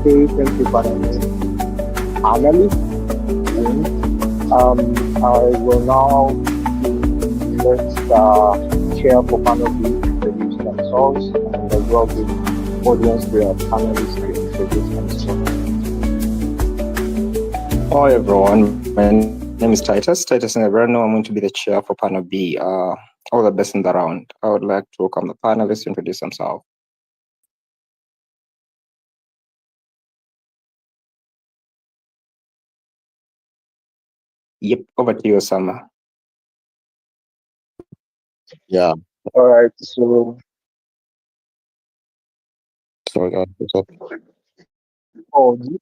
Okay, thank you for that analyst. And I will now let the chair for panel B introduce themselves and as well the audience where panelists to introduce themselves. Hi everyone, my name is Titus Neverno. I'm going to be the chair for panel B. All the best in the round. I would like to welcome the panelists to introduce themselves. Yep, over to you, Osama. Yeah. All right, so oh, do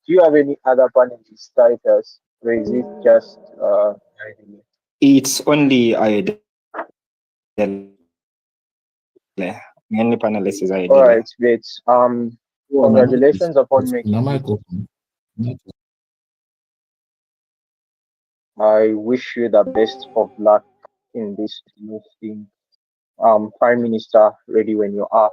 you have any other panelists, Titus, or is it just It's only Ayodele. Mainly panelists is all Ayodele. right, great. Congratulations upon making it. I wish you the best of luck in this new thing. Prime Minister, ready when you are.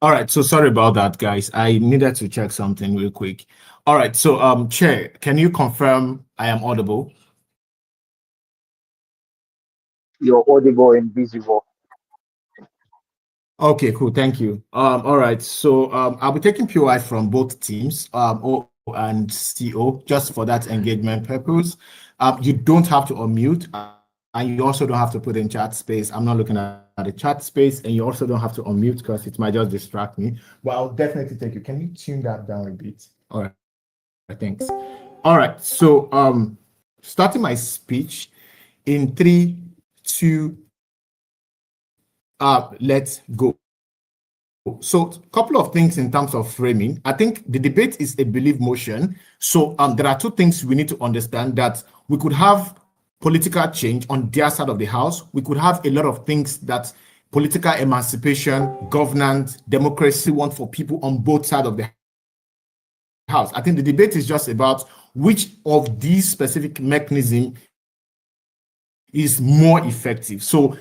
All right, so sorry about that, guys. I needed to check something real quick. All right, so Chair, can you confirm I am audible? You're audible and visible. Okay, cool. Thank you. All right. So I'll be taking POI from both teams, O and CO, just for that engagement purpose. You don't have to unmute, and you also don't have to put in chat space. I'm not looking at the chat space, and you also don't have to unmute because it might just distract me. But I'll definitely take you. Can you tune that down a bit? All right. Thanks. All right. So starting my speech in 3, 2, let's go. So a couple of things in terms of framing. I think the debate is a belief motion. So there are two things we need to understand: that we could have political change on their side of the house. We could have a lot of things that political emancipation, governance, democracy want for people on both sides of the house. I think the debate is just about which of these specific mechanisms is more effective. So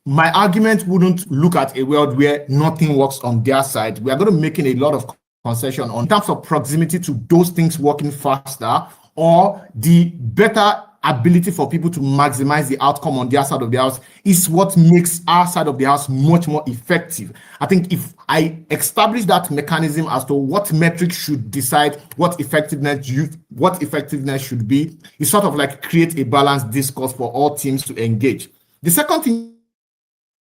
my argument wouldn't look at a world where nothing works on their side. We are going to be making a lot of concession on terms of proximity to those things working faster, or the better ability for people to maximize the outcome on their side of the house is what makes our side of the house much more effective. I think if I establish that mechanism as to what metrics should decide what effectiveness should be, it sort of like create a balanced discourse for all teams to engage. The second thing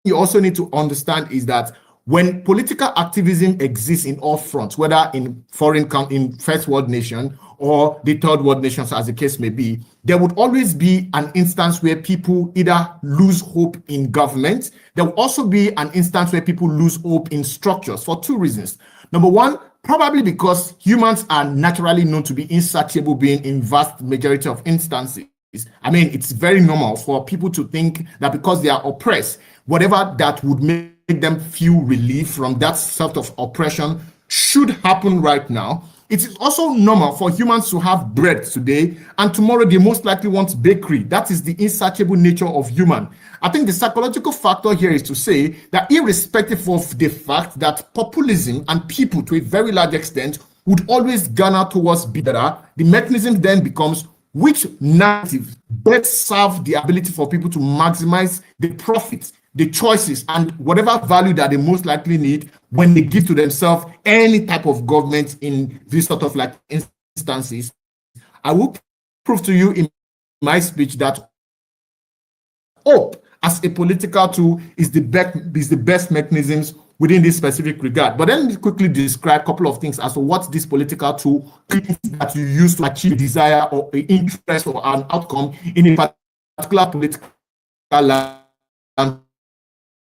you also need to understand is that when political activism exists in all fronts, whether in first world nation or the third world nations, as the case may be, there would always be an instance where people either lose hope in government. There will also be an instance where people lose hope in structures for two reasons. Number one, probably because humans are naturally known to be insatiable being in vast majority of instances. I mean, it's very normal for people to think that because they are oppressed, whatever that would make them feel relief from that sort of oppression should happen right now. It is also normal for humans to have bread today, and tomorrow they most likely want bakery. That is the insatiable nature of human. I think the psychological factor here is to say that irrespective of the fact that populism and people to a very large extent would always garner towards better, the mechanism then becomes which narrative best serve the ability for people to maximize the profits, the choices, and whatever value that they most likely need when they give to themselves any type of government in this sort of like instances. I will prove to you in my speech that hope as a political tool is the best mechanisms within this specific regard. But let me quickly describe a couple of things as to what this political tool that you use to achieve desire or an interest or an outcome in a particular political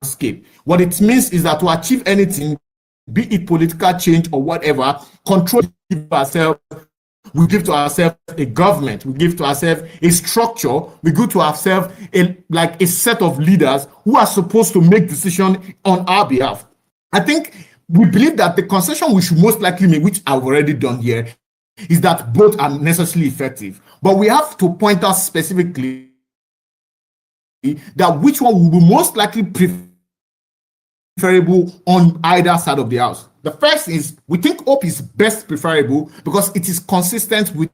landscape. What it means is that to achieve anything, be it political change or whatever, control ourselves We give to ourselves a government. We give to ourselves a structure. We give to ourselves a set of leaders who are supposed to make decisions on our behalf. I think we believe that the concession we should most likely make, which I've already done here, is that both are necessarily effective. But we have to point out specifically that which one will be most likely preferable on either side of the house. The first is we think hope is best preferable because it is consistent with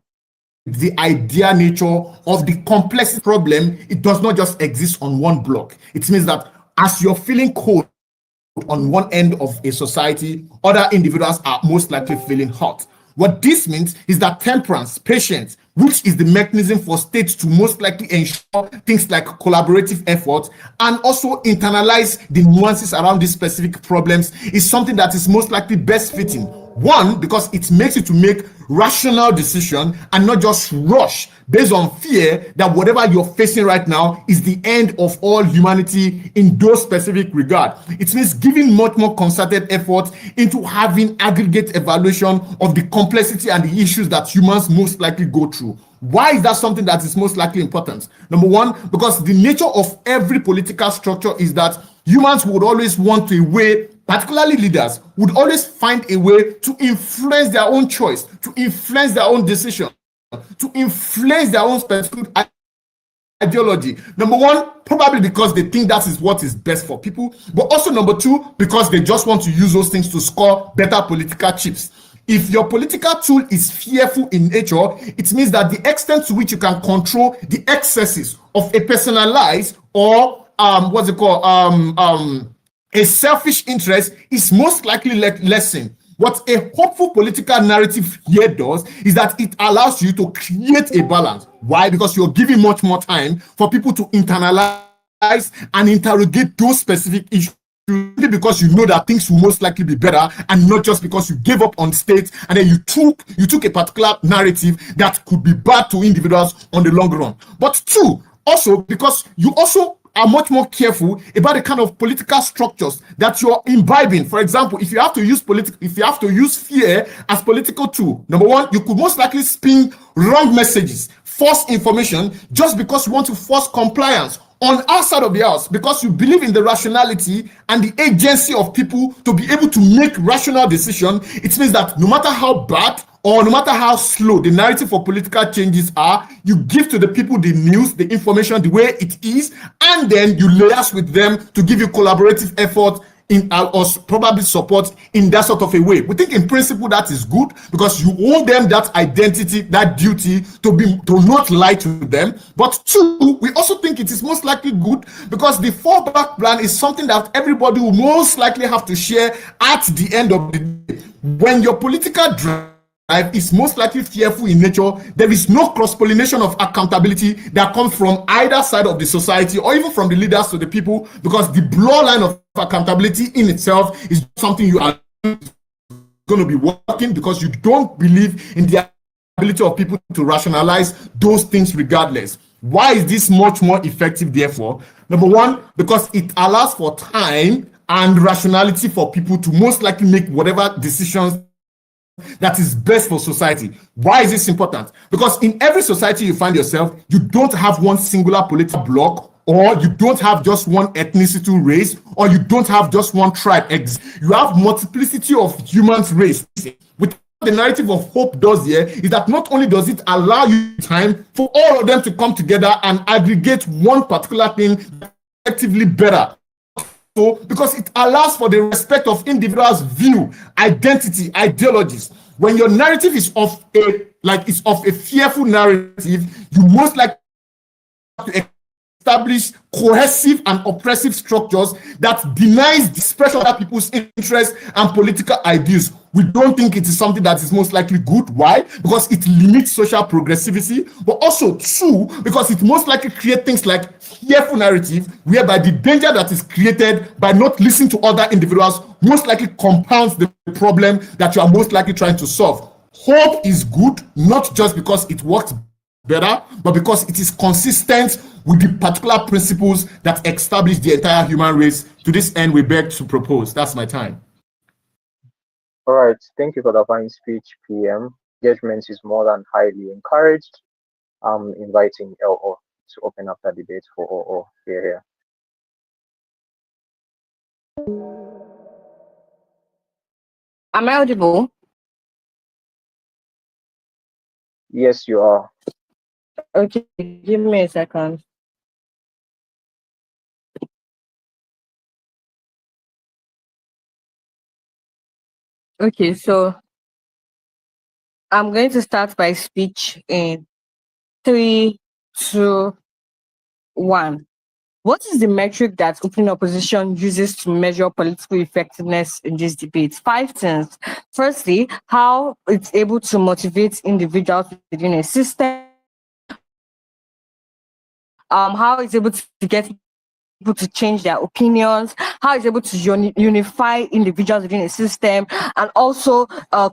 the idea nature of the complex problem. It does not just exist on one block. It means that as you're feeling cold on one end of a society, other individuals are most likely feeling hot. What this means is that temperance, patience, which is the mechanism for states to most likely ensure things like collaborative efforts and also internalize the nuances around these specific problems, is something that is most likely best fitting. One, because it makes you to make rational decision and not just rush based on fear that whatever you're facing right now is the end of all humanity in those specific regard. It means giving much more concerted effort into having aggregate evaluation of the complexity and the issues that humans most likely go through. Why is that something that is most likely important? Number one, because the nature of every political structure is that humans would always want a way, particularly leaders, would always find a way to influence their own choice, to influence their own decision, to influence their own specific ideology. Number one, probably because they think that is what is best for people, but also number two, because they just want to use those things to score better political chips. If your political tool is fearful in nature, it means that the extent to which you can control the excesses of a personalized or a selfish interest is most likely lessened. What a hopeful political narrative here does is that it allows you to create a balance. Why? Because you're giving much more time for people to internalize and interrogate those specific issues, because you know that things will most likely be better, and not just because you gave up on states and then you took a particular narrative that could be bad to individuals on the long run. But two, also because you also are much more careful about the kind of political structures that you're imbibing. For example, if you have to use fear as political tool, number one, you could most likely spin wrong messages, false information, just because you want to force compliance on our side of the house, because you believe in the rationality and the agency of people to be able to make rational decisions. It means that no matter how bad or no matter how slow the narrative for political changes are, you give to the people the news, the information, the way it is, and then you liaise with them to give you collaborative effort in or probably support in that sort of a way. We think in principle that is good, because you owe them that identity, that duty to not lie to them. But two, we also think it is most likely good because the fallback plan is something that everybody will most likely have to share at the end of the day. When your political drive is most likely fearful in nature, there is no cross-pollination of accountability that comes from either side of the society or even from the leaders to the people, because the blow line of accountability in itself is something you are going to be working, because you don't believe in the ability of people to rationalize those things regardless. Why is this much more effective, therefore? Number one, because it allows for time and rationality for people to most likely make whatever decisions that is best for society. Why is this important? Because in every society you find yourself, you don't have one singular political bloc, or you don't have just one ethnicity race, or you don't have just one tribe. You have multiplicity of human race. What the narrative of hope does here is that not only does it allow you time for all of them to come together and aggregate one particular thing effectively better, because it allows for the respect of individuals' view, identity, ideologies. When your narrative is of a fearful narrative, you most likely have to establish cohesive and oppressive structures that denies the expression of other people's interests and political ideas. We don't think it is something that is most likely good. Why? Because it limits social progressivity, but also two, because it most likely creates things like fearful narrative, whereby the danger that is created by not listening to other individuals most likely compounds the problem that you are most likely trying to solve. Hope is good, not just because it works better, but because it is consistent with the particular principles that establish the entire human race. To this end, we beg to propose. That's my time. All right. Thank you for the fine speech, PM. engagement is more than highly encouraged. I'm inviting LO to open up the debate for OO here. Am I audible? Yes, you are. Okay, give me a second. Okay, so I'm going to start my speech in 3, 2, 1. What is the metric that open opposition uses to measure political effectiveness in this debate? 5 things. Firstly, how it's able to motivate individuals within a system. How it's able to get people to change their opinions, how it's able to unify individuals within a system, and also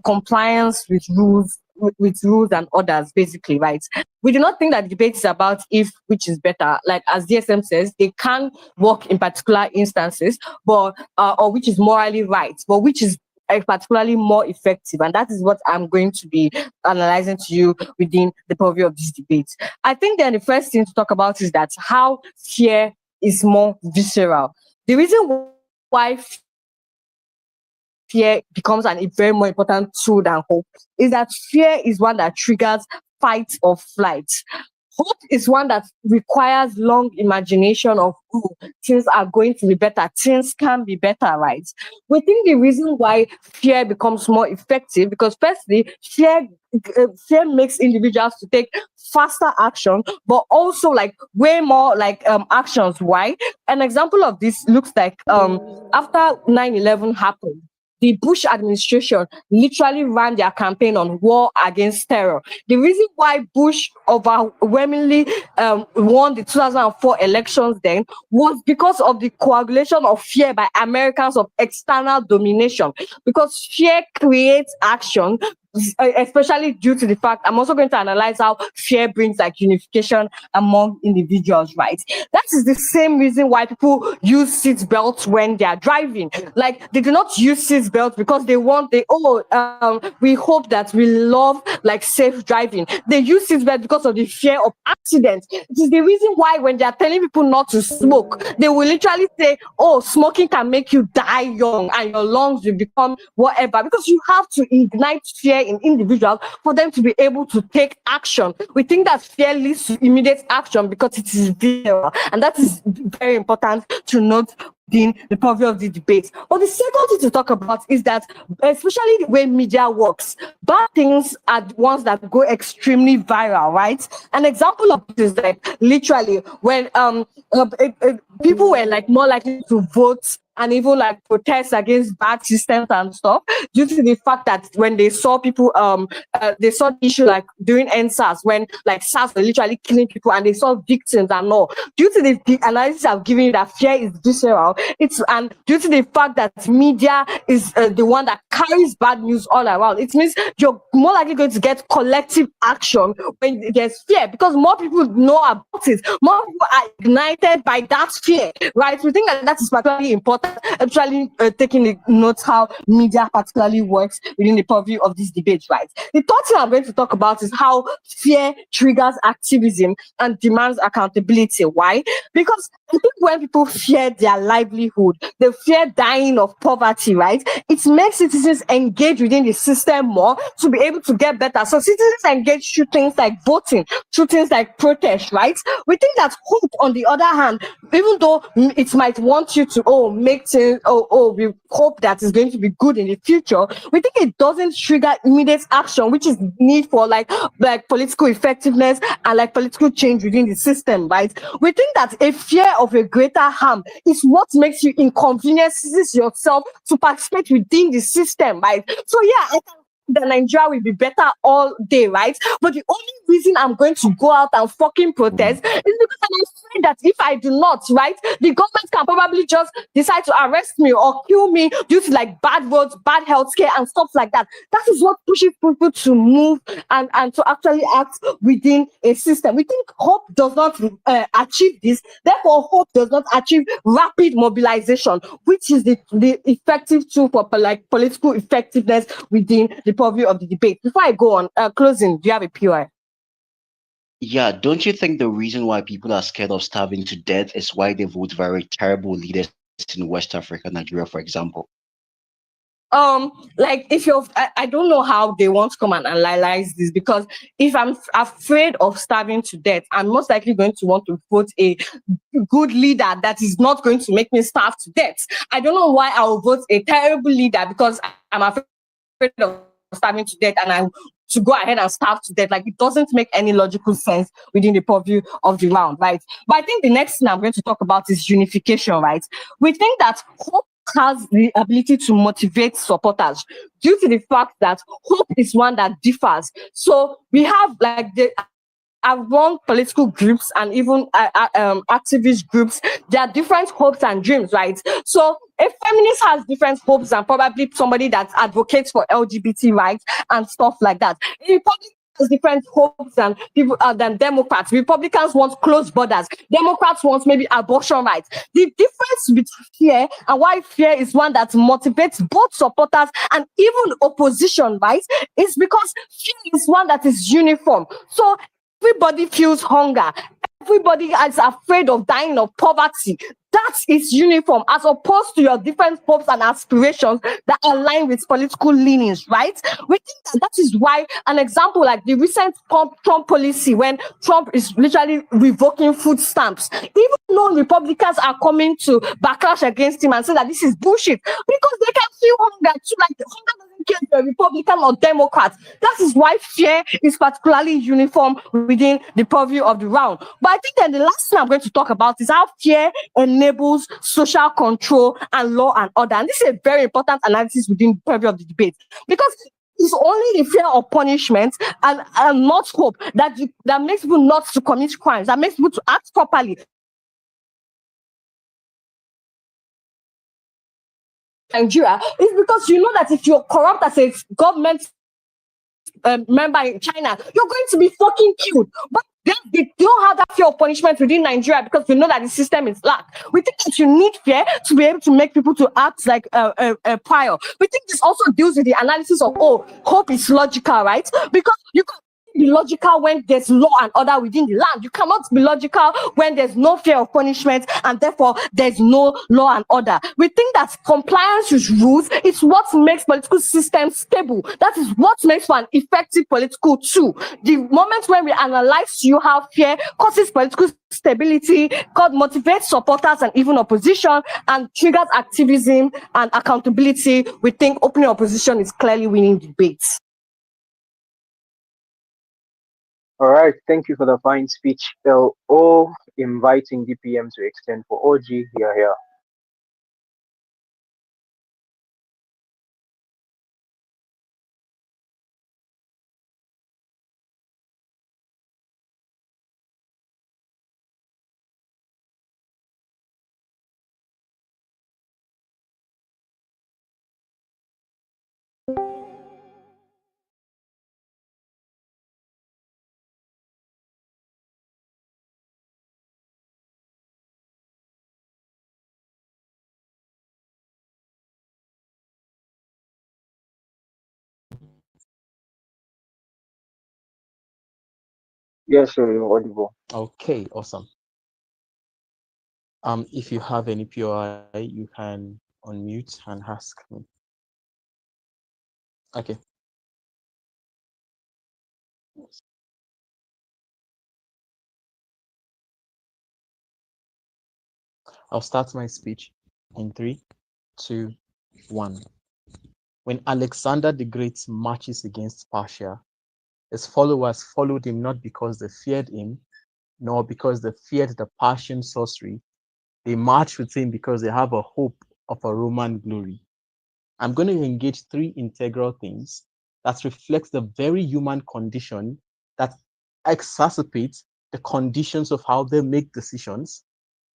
compliance with rules. With rules and orders, basically, right? We do not think that debate is about if which is better. Like as DSM says, they can work in particular instances, but or which is morally right, but which is particularly more effective, and that is what I'm going to be analyzing to you within the purview of this debate. I think then the first thing to talk about is that how fear is more visceral. The reason why fear becomes a very more important tool than hope is that fear is one that triggers fight or flight. Hope is one that requires long imagination of, oh, things are going to be better, things can be better, right? We think the reason why fear becomes more effective because firstly, fear makes individuals to take faster action, but also like way more like actions. Why? An example of this looks like after 9/11 happened, the Bush administration literally ran their campaign on war against terror. The reason why Bush overwhelmingly won the 2004 elections then was because of the coagulation of fear by Americans of external domination. Because fear creates action, especially due to the fact I'm also going to analyze how fear brings like unification among individuals, right? That is the same reason why people use seat belts when they are driving. Like they do not use seat belts because they want we hope that we love like safe driving. They use seat belts because of the fear of accidents. It is the reason why when they are telling people not to smoke, they will literally say, oh, smoking can make you die young and your lungs will become whatever, because you have to ignite fear in individuals for them to be able to take action. We think that fear leads to immediate action because it is visceral, and that is very important to note in the purview of the debate. But the second thing to talk about is that, especially the way media works, bad things are the ones that go extremely viral, right? An example of this is like literally when people were like more likely to vote and even like protest against bad systems and stuff due to the fact that when they saw people they saw the issue like during NSAS when like SARS were literally killing people and they saw victims and all. Due to the analysis I've given you that fear is visceral, and due to the fact that media is the one that carries bad news all around, it means you're more likely going to get collective action when there's fear because more people know about it, more people are ignited by that fear, right? We think that is particularly important, actually taking the notes how media particularly works within the purview of this debate, right? The third thing I'm going to talk about is how fear triggers activism and demands accountability. Why? Because I think when people fear their livelihood, they fear dying of poverty, right? It makes citizens engage within the system more to be able to get better. So citizens engage through things like voting, through things like protest, right? We think that hope, on the other hand, even though it might want you to make things we hope that is going to be good in the future, we think it doesn't trigger immediate action, which is need for like political effectiveness and like political change within the system, right? We think that a fear of a greater harm is what makes you inconveniences yourself to participate within the system, right? So yeah, I think that Nigeria will be better all day, right? But the only reason I'm going to go out and fucking protest is because I'm that if I do not, right, the government can probably just decide to arrest me or kill me due to like bad roads, bad healthcare, and stuff like that. That is what pushes people to move and to actually act within a system. We think hope does not achieve this. Therefore, hope does not achieve rapid mobilization, which is the effective tool for like political effectiveness within the purview of the debate. Before I go on, closing, do you have a POI? Yeah, don't you think the reason why people are scared of starving to death is why they vote very terrible leaders in West Africa, Nigeria, for example? Like if you're, I don't know how they want to come and analyze this, because if I'm afraid of starving to death, I'm most likely going to want to vote a good leader that is not going to make me starve to death. I don't know why I will vote a terrible leader because I'm afraid of starving to death and I to go ahead and starve to death. Like, it doesn't make any logical sense within the purview of the round, right? But I think the next thing I'm going to talk about is unification, right? We think that hope has the ability to motivate supporters due to the fact that hope is one that differs. So we have like among political groups and even activist groups, there are different hopes and dreams, right? So a feminist has different hopes than probably somebody that advocates for LGBT rights and stuff like that. A Republican has different hopes than people than Democrats. Republicans want closed borders. Democrats want maybe abortion rights. The difference between fear and why fear is one that motivates both supporters and even opposition, right, is because fear is one that is uniform. So everybody feels hunger. Everybody is afraid of dying of poverty. That is uniform, as opposed to your different hopes and aspirations that align with political leanings, right? We think that is why an example like the recent Trump policy, when Trump is literally revoking food stamps, even though Republicans are coming to backlash against him and say that this is bullshit, because they can feel hunger too. Like, hunger doesn't care if you're Republican or Democrat. That is why fear is particularly uniform within the purview of the round. But I think then the last thing I'm going to talk about is how fear enables social control and law and order. And this is a very important analysis within the purview of the debate, because it's only the fear of punishment and not hope that makes people not to commit crimes, that makes people to act properly. Nigeria is because you know that if you're corrupt as a government member in China, you're going to be fucking killed. But they don't have that fear of punishment within Nigeria because we know that the system is lack. We think that you need fear to be able to make people to act like a prior. We think this also deals with the analysis of, hope is logical, right? Because you can be logical when there's law and order within the land. You cannot be logical when there's no fear of punishment and therefore there's no law and order. We think that compliance with rules is what makes political systems stable. That is what makes for an effective political tool. The moment when we analyze you how fear causes political stability, motivates supporters and even opposition, and triggers activism and accountability, we think opening opposition is clearly winning debates. All right, thank you for the fine speech. LO inviting DPM to extend for OG here. Yes, sir, you're audible. Okay, awesome. If you have any POI, you can unmute and ask me. Okay. I'll start my speech in 3, 2, 1. When Alexander the Great marches against Persia, his followers followed him not because they feared him, nor because they feared the Persian sorcery. They marched with him because they have a hope of a Roman glory. I'm going to engage 3 integral things that reflects the very human condition that exacerbates the conditions of how they make decisions.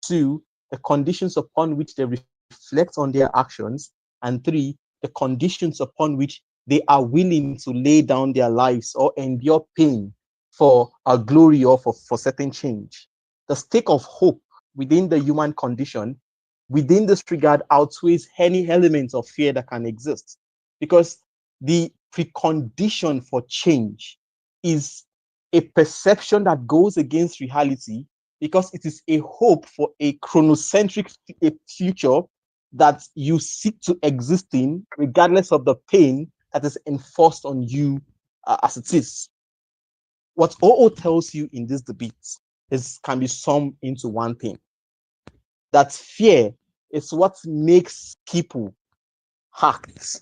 2, the conditions upon which they reflect on their actions. And 3, the conditions upon which they are willing to lay down their lives or endure pain for a glory or for certain change. The stake of hope within the human condition, within this regard, outweighs any element of fear that can exist, because the precondition for change is a perception that goes against reality, because it is a hope for a chronocentric future that you seek to exist in, regardless of the pain that is enforced on you as it is. What OO tells you in this debate can be summed into one thing: that fear is what makes people act.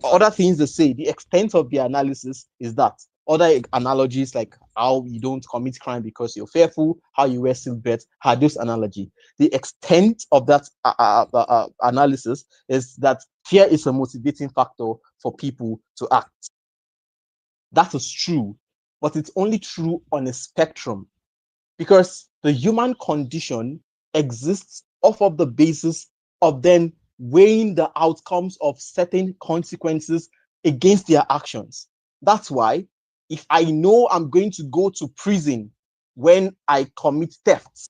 Other things they say, the extent of the analysis is that. Other analogies, like how you don't commit crime because you're fearful, how you wear seatbelts, are those analogy. The extent of that analysis is that fear is a motivating factor for people to act. That is true, but it's only true on a spectrum, because the human condition exists off of the basis of then weighing the outcomes of certain consequences against their actions. That's why if I know I'm going to go to prison when I commit theft,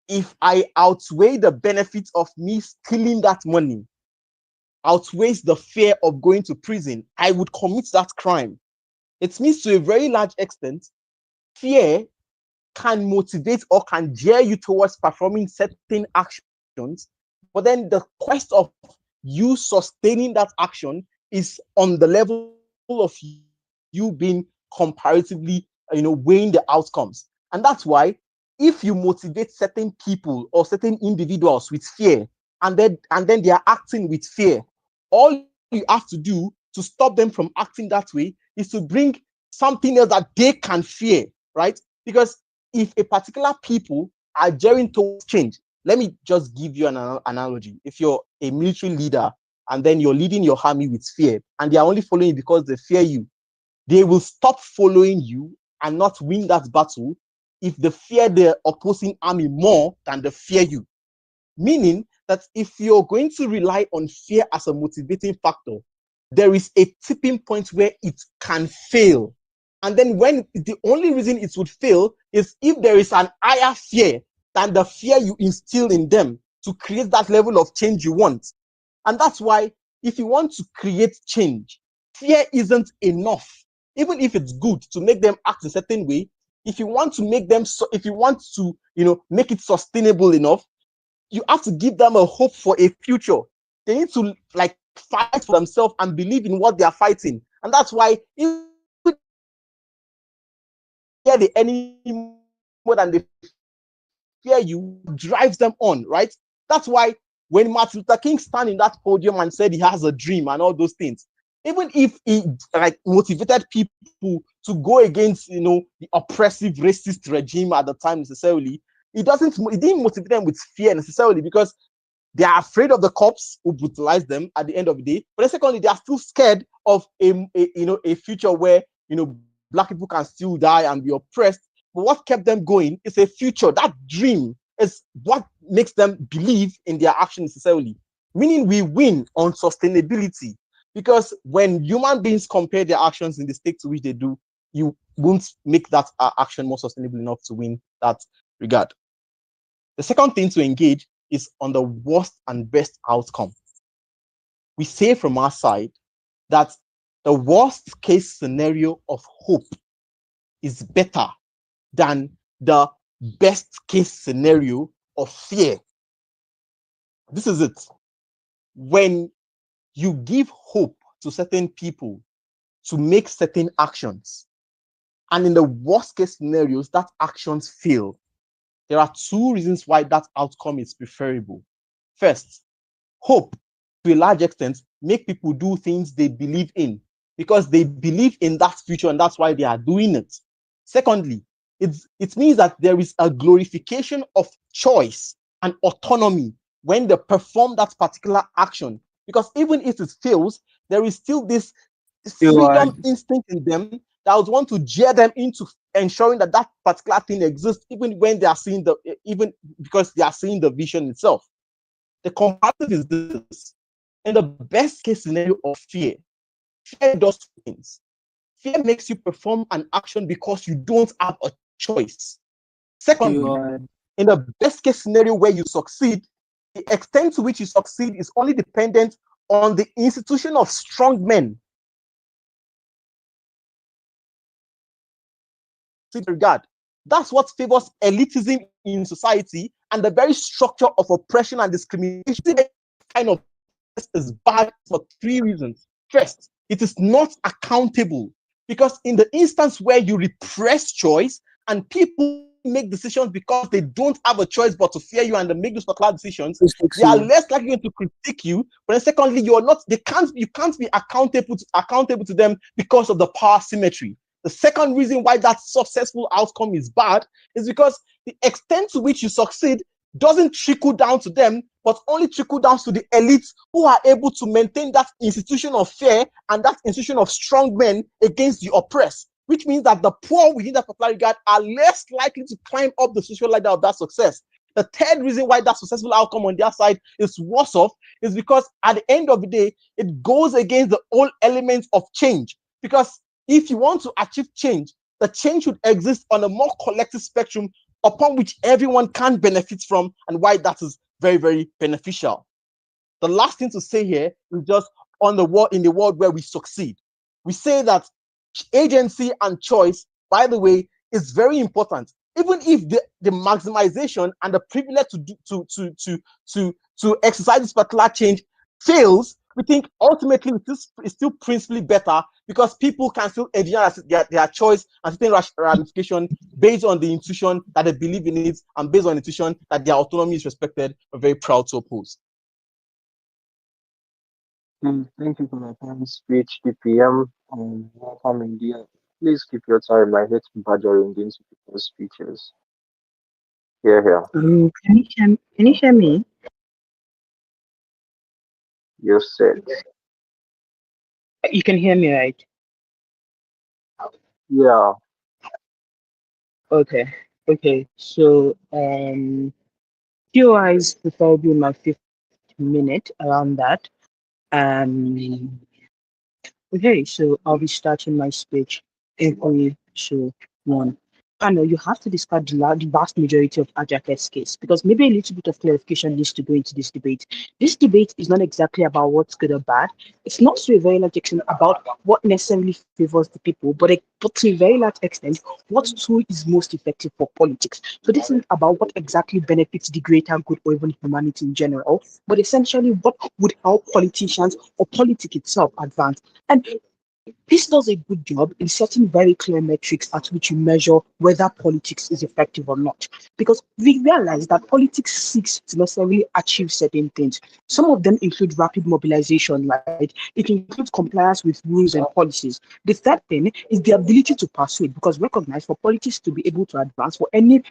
if I outweigh the benefits of me stealing that money, outweighs the fear of going to prison, I would commit that crime. It means to a very large extent, fear can motivate or can gear you towards performing certain actions, but then the quest of you sustaining that action is on the level of you being comparatively, weighing the outcomes. And that's why if you motivate certain people or certain individuals with fear, and then they are acting with fear, all you have to do to stop them from acting that way is to bring something else that they can fear, right? Because if a particular people are gearing towards change, let me just give you an analogy. If you're a military leader and then you're leading your army with fear, and they are only following you because they fear you, they will stop following you and not win that battle if they fear the opposing army more than they fear you. Meaning that if you're going to rely on fear as a motivating factor, there is a tipping point where it can fail. And then when the only reason it would fail is if there is an higher fear than the fear you instill in them to create that level of change you want. And that's why if you want to create change, fear isn't enough. Even if it's good to make them act a certain way, if you want to make them, if you want to, make it sustainable enough, you have to give them a hope for a future. They need to fight for themselves and believe in what they are fighting. And that's why if fear the enemy more than they fear you, drives them on, right? That's why when Martin Luther King stand in that podium and said he has a dream and all those things, even if he motivated people to go against the oppressive racist regime at the time necessarily, it didn't motivate them with fear necessarily, because they are afraid of the cops who brutalize them at the end of the day. But secondly, they are still scared of a future where black people can still die and be oppressed. But what kept them going is a future. That dream is what makes them believe in their action necessarily. Meaning we win on sustainability, because when human beings compare their actions in the state to which they do, you won't make that action more sustainable enough to win that regard. The second thing to engage is on the worst and best outcome. We say from our side that the worst case scenario of hope is better than the best case scenario of fear. This is it. When you give hope to certain people to make certain actions, and in the worst case scenarios, that actions fail, there are two reasons why that outcome is preferable. First, hope, to a large extent, make people do things they believe in because they believe in that future, and that's why they are doing it. Secondly, it means that there is a glorification of choice and autonomy when they perform that particular action. Because even if it fails, there is still this freedom instinct in them that would want to jeer them into ensuring that that particular thing exists, even when they are seeing even because they are seeing the vision itself. The comparative is this: in the best case scenario of fear does two things. Fear makes you perform an action because you don't have a choice. Secondly, in the best case scenario where you succeed, the extent to which you succeed is only dependent on the institution of strong men. Regard. That's what favors elitism in society and the very structure of oppression and discrimination. Kind of is bad for three reasons. First, it is not accountable, because in the instance where you repress choice and people make decisions because they don't have a choice but to fear you and they make those particular decisions, they are less likely to critique you. But then secondly, you can't be accountable to them because of the power symmetry. The second reason why that successful outcome is bad is because the extent to which you succeed doesn't trickle down to them, but only trickle down to the elites who are able to maintain that institution of fear and that institution of strong men against the oppressed, which means that the poor within that particular regard are less likely to climb up the social ladder of that success. The third reason why that successful outcome on their side is worse off is because at the end of the day, it goes against the whole elements of change. Because if you want to achieve change, the change should exist on a more collective spectrum upon which everyone can benefit from, and why that is very, very beneficial. The last thing to say here is just in the world where we succeed. We say that agency and choice, by the way, is very important. Even if the maximization and the privilege to exercise this particular change fails, we think ultimately it's still principally better, because people can still engineer their choice and certain ramification based on the intuition that they believe in it, and based on the intuition that their autonomy is respected. We're very proud to oppose. Thank you for that time speech, DPM. Welcome, India. Please keep your time. I hate badgering into people's speeches. Here. Can you hear me? You said. You can hear me, right? Yeah. Okay. So few eyes preferably in my 5th minute around that. Okay, so I'll be starting my speech in 3, 2, 1. I know you have to discard the vast majority of Ajax's case, because maybe a little bit of clarification needs to go into this debate. This debate is not exactly about what's good or bad. It's not to a very large extent about what necessarily favors the people, but to a very large extent, what tool is most effective for politics. So this isn't about what exactly benefits the greater good or even humanity in general, but essentially what would help politicians or politics itself advance. And this does a good job in setting very clear metrics at which you measure whether politics is effective or not. Because we realize that politics seeks to necessarily achieve certain things. Some of them include rapid mobilization, right? It includes compliance with rules and policies. The third thing is the ability to persuade, because recognize for politics to be able to advance, for any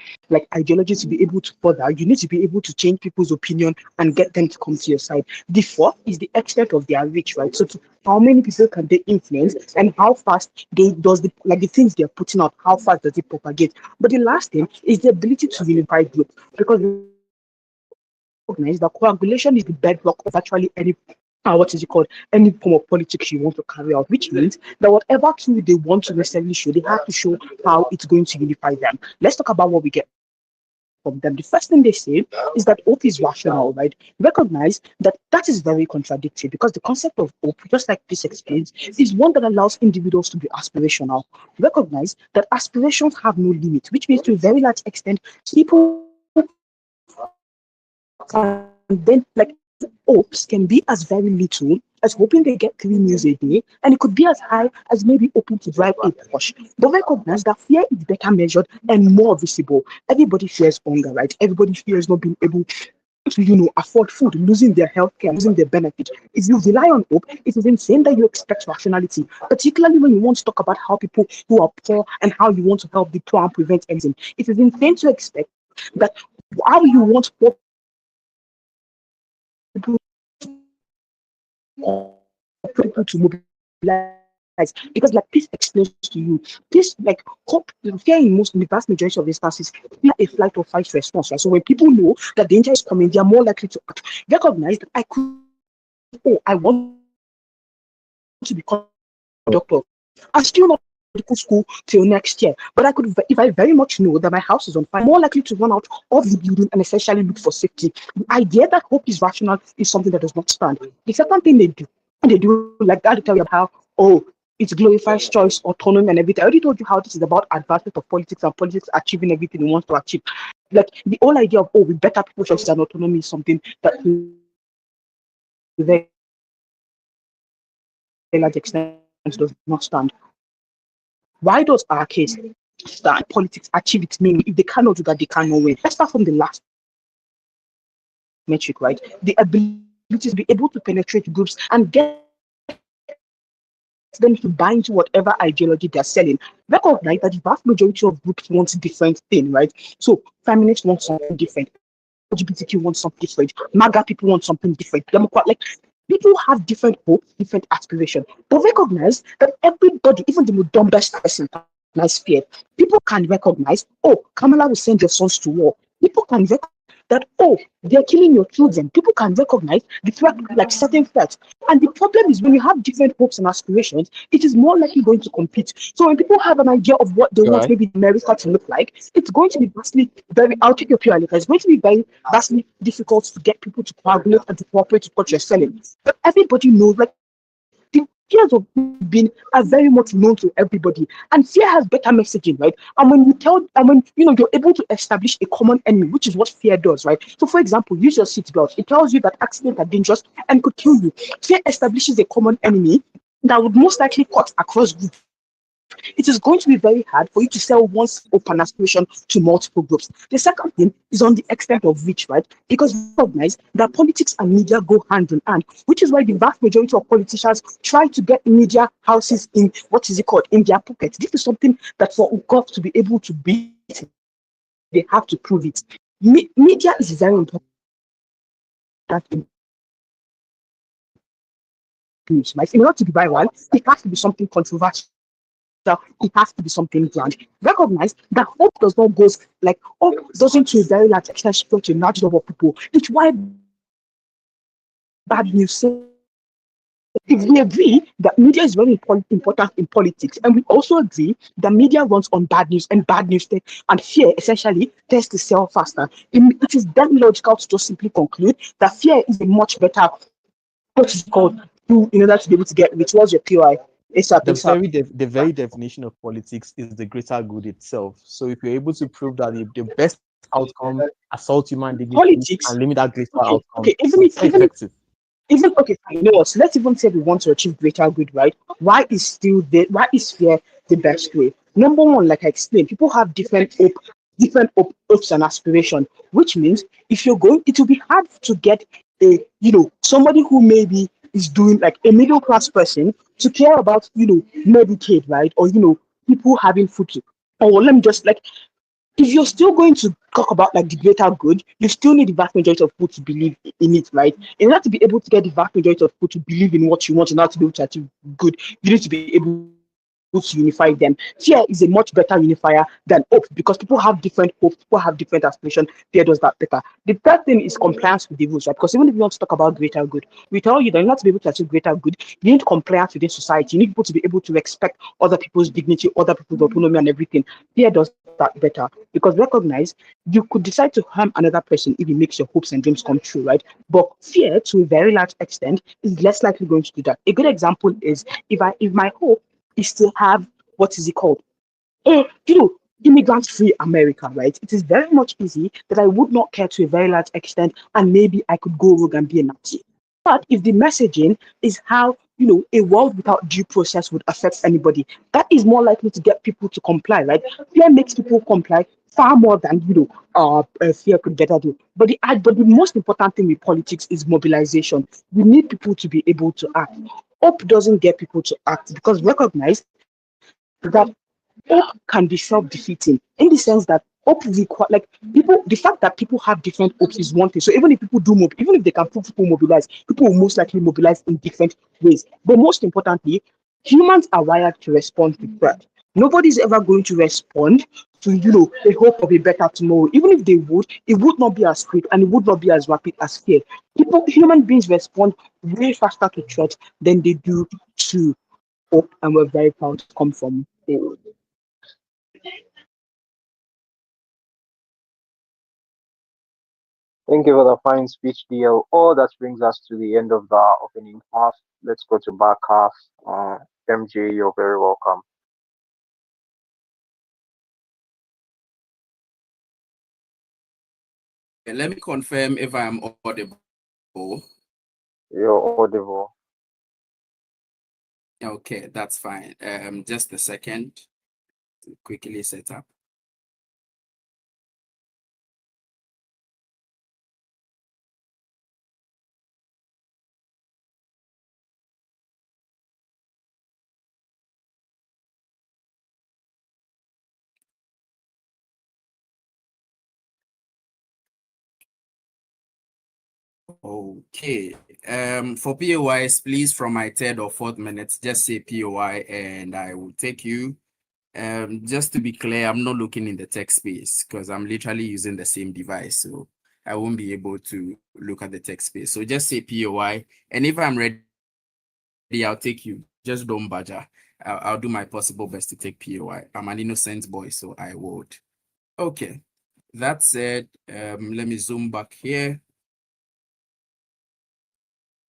ideology to be able to further, you need to be able to change people's opinion and get them to come to your side. The fourth is the extent of their reach, right? So how many people can they influence, and how fast the things they're putting out, how fast does it propagate? But the last thing is the ability to unify groups, because recognize that coagulation is the bedrock of actually any any form of politics you want to carry out, which means that whatever tool they want to necessarily show, they have to show how it's going to unify them. Let's talk about what we get from them. The first thing they say is that hope is rational, right? Recognize that is very contradictory, because the concept of hope, just like this explains, is one that allows individuals to be aspirational. Recognize that aspirations have no limit, which means to a very large extent, people can then hopes can be as very little as hoping they get 3 meals a day, and it could be as high as maybe hoping to drive a Porsche. But recognize that fear is better measured and more visible. Everybody fears hunger, right? Everybody fears not being able to afford food, losing their health care, losing their benefit. If you rely on hope, it is insane that you expect rationality, particularly when you want to talk about how people who are poor and how you want to help the poor and prevent anything. It is insane to expect that how you want poor people to mobilize because like this explains to you this like hope fear in the vast majority of instances fear a flight or fight response, right? So when people know that danger is coming, they are more likely to recognize that I want to become a doctor. I'm still not medical school till next year, but I could, if I very much know that my house is on fire, I'm more likely to run out of the building and essentially look for safety. The idea that hope is rational is something that does not stand. The second thing they do like that, to tell you how, oh, it glorifies choice, autonomy, and everything. I already told you how this is about advancement of politics and politics achieving everything we want to achieve. Like the whole idea of, oh, we better people choices and autonomy is something that to a very large extent does not stand. Why does our case stand? Politics achieve its meaning. If they cannot do that, they cannot win. Let's start from the last metric, right? The ability to be able to penetrate groups and get them to buy into whatever ideology they're selling. Recognize that the vast majority of groups want different things, right? So feminists want something different. LGBTQ wants something different. MAGA people want something different. Democrat, like people have different hopes, different aspirations. But recognize that everybody, even the dumbest person, has fear. People can recognize, oh, Kamala will send your sons to war. People can recognize that, oh, they're killing your children. People can recognize the threat, like certain threats. And the problem is when you have different hopes and aspirations, it is more likely going to compete. So when people have an idea of what they want Right. maybe America to look like, it's going to be vastly very, I'll take your pure it's going to be very vastly difficult to get people to coagulate and to cooperate with what you're selling. But everybody knows, like, the fears of being are very much known to everybody, and fear has better messaging, right? And when you tell, and when you're able to establish a common enemy, which is what fear does, right? So, for example, use your seatbelt. It tells you that accidents are dangerous and could kill you. Fear establishes a common enemy that would most likely cut across groups. It is going to be very hard for you to sell one open aspiration to multiple groups. The second thing is on the extent of reach, right? Because we recognize that politics and media go hand in hand, which is why the vast majority of politicians try to get media houses in in their pockets. This is something that for God to be able to beat, they have to prove it. Media is very important in news, right? In order to be viral, it has to be something controversial. It has to be something grand. Recognize that hope does not go like hope doesn't to a very large extent spread to a large number of people. It's why bad news. If we agree that media is very important in politics, and we also agree that media runs on bad news and bad news and fear essentially tends to sell faster, it is then logical to just simply conclude that fear is a much better what is called in order to be able to get which was your PI. The very definition of politics is the greater good itself. So if you're able to prove that the best outcome assault human dignity Politics and limit that greater outcome, okay, it's effective. even okay, you know what? So let's even say we want to achieve greater good, right? Why is fear the best way? Number one, like I explained, people have different hopes and aspiration, which means if you're going, it will be hard to get somebody who maybe is doing like a middle class person to care about Medicaid, right? Or people having food to, or let me just like if you're still going to talk about like the greater good, you still need the vast majority of people to believe in it, right? In order to be able to get the vast majority of people to believe in what you want, in order to be able to achieve good, you need to be able to unify them. Fear is a much better unifier than hope because people have different hopes, people have different aspirations. Fear does that better. The third thing is compliance with the rules, right? Because even if you want to talk about greater good, we tell you that in order to be able to achieve greater good, you need compliance within society. You need people to be able to respect other people's dignity, other people's autonomy, and everything. Fear does that better because recognize you could decide to harm another person if it makes your hopes and dreams come true, right? But fear, to a very large extent, is less likely going to do that. A good example is if my hope is to have what is it called? Immigrant-free America, right? It is very much easy that I would not care to a very large extent, and maybe I could go rogue and be a Nazi. But if the messaging is how a world without due process would affect anybody, that is more likely to get people to comply, right? Fear makes people comply far more than fear could better do. But the most important thing with politics is mobilization. We need people to be able to act. Hope doesn't get people to act because recognize that hope can be self-defeating in the sense that hope like people, the fact that people have different hopes is one thing. So even if people even if they can people mobilize, people will most likely mobilize in different ways. But most importantly, Humans are wired to respond to threat. Nobody's ever going to respond to, the hope of a better tomorrow. Even if they would, it would not be as quick and it would not be as rapid as fear. Human beings respond way faster to threat than they do to hope, and we're very proud to come from there. Thank you for the fine speech, DL. Oh, that brings us to the end of the opening half. Let's go to back half. MJ, you're very welcome. Let me confirm if I'm audible. You're audible. Okay, that's fine. Just a second to quickly set up. Okay. For POIs, please, from my third or fourth minutes, just say POI and I will take you. Just to be clear, I'm not looking in the text space because I'm literally using the same device, so I won't be able to look at the text space. So just say POI, and if I'm ready, I'll take you. Just don't badger. I'll do my possible best to take POI. I'm an innocent boy, so I would. Okay. That said, let me zoom back here.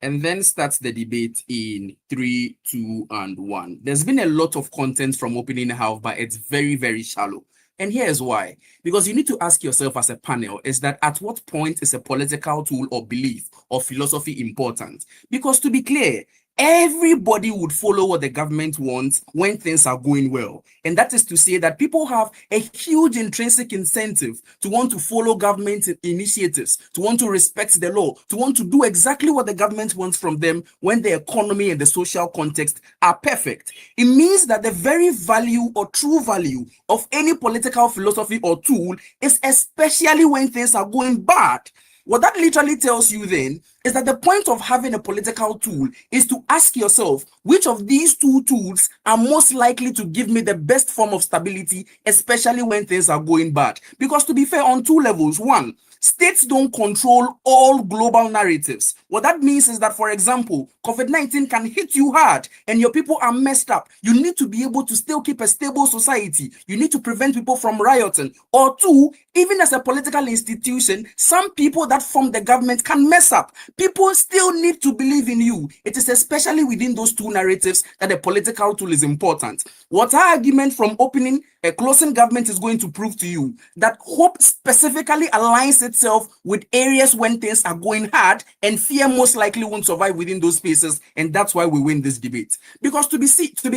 And then starts the debate in 3, 2, and 1. There's been a lot of content from opening half, but it's very, very shallow. And here's why. Because you need to ask yourself as a panel, is that at what point is a political tool or belief or philosophy important? Because to be clear, everybody would follow what the government wants when things are going well. And that is to say that people have a huge intrinsic incentive to want to follow government initiatives, to want to respect the law, to want to do exactly what the government wants from them when the economy and the social context are perfect. It means that the very value or true value of any political philosophy or tool is especially when things are going bad. What that literally tells you then is that the point of having a political tool is to ask yourself, which of these two tools are most likely to give me the best form of stability, especially when things are going bad? Because to be fair, on two levels. One, states don't control all global narratives. What that means is that, for example, COVID-19 can hit you hard and your people are messed up. You need to be able to still keep a stable society. You need to prevent people from rioting. Or two, even as a political institution, some people that form the government can mess up. People still need to believe in you. It is especially within those two narratives that a political tool is important. What our argument from opening a closing government is going to prove to you that hope specifically aligns itself with areas when things are going hard, and fear most likely won't survive within those spaces, and that's why we win this debate. Because to be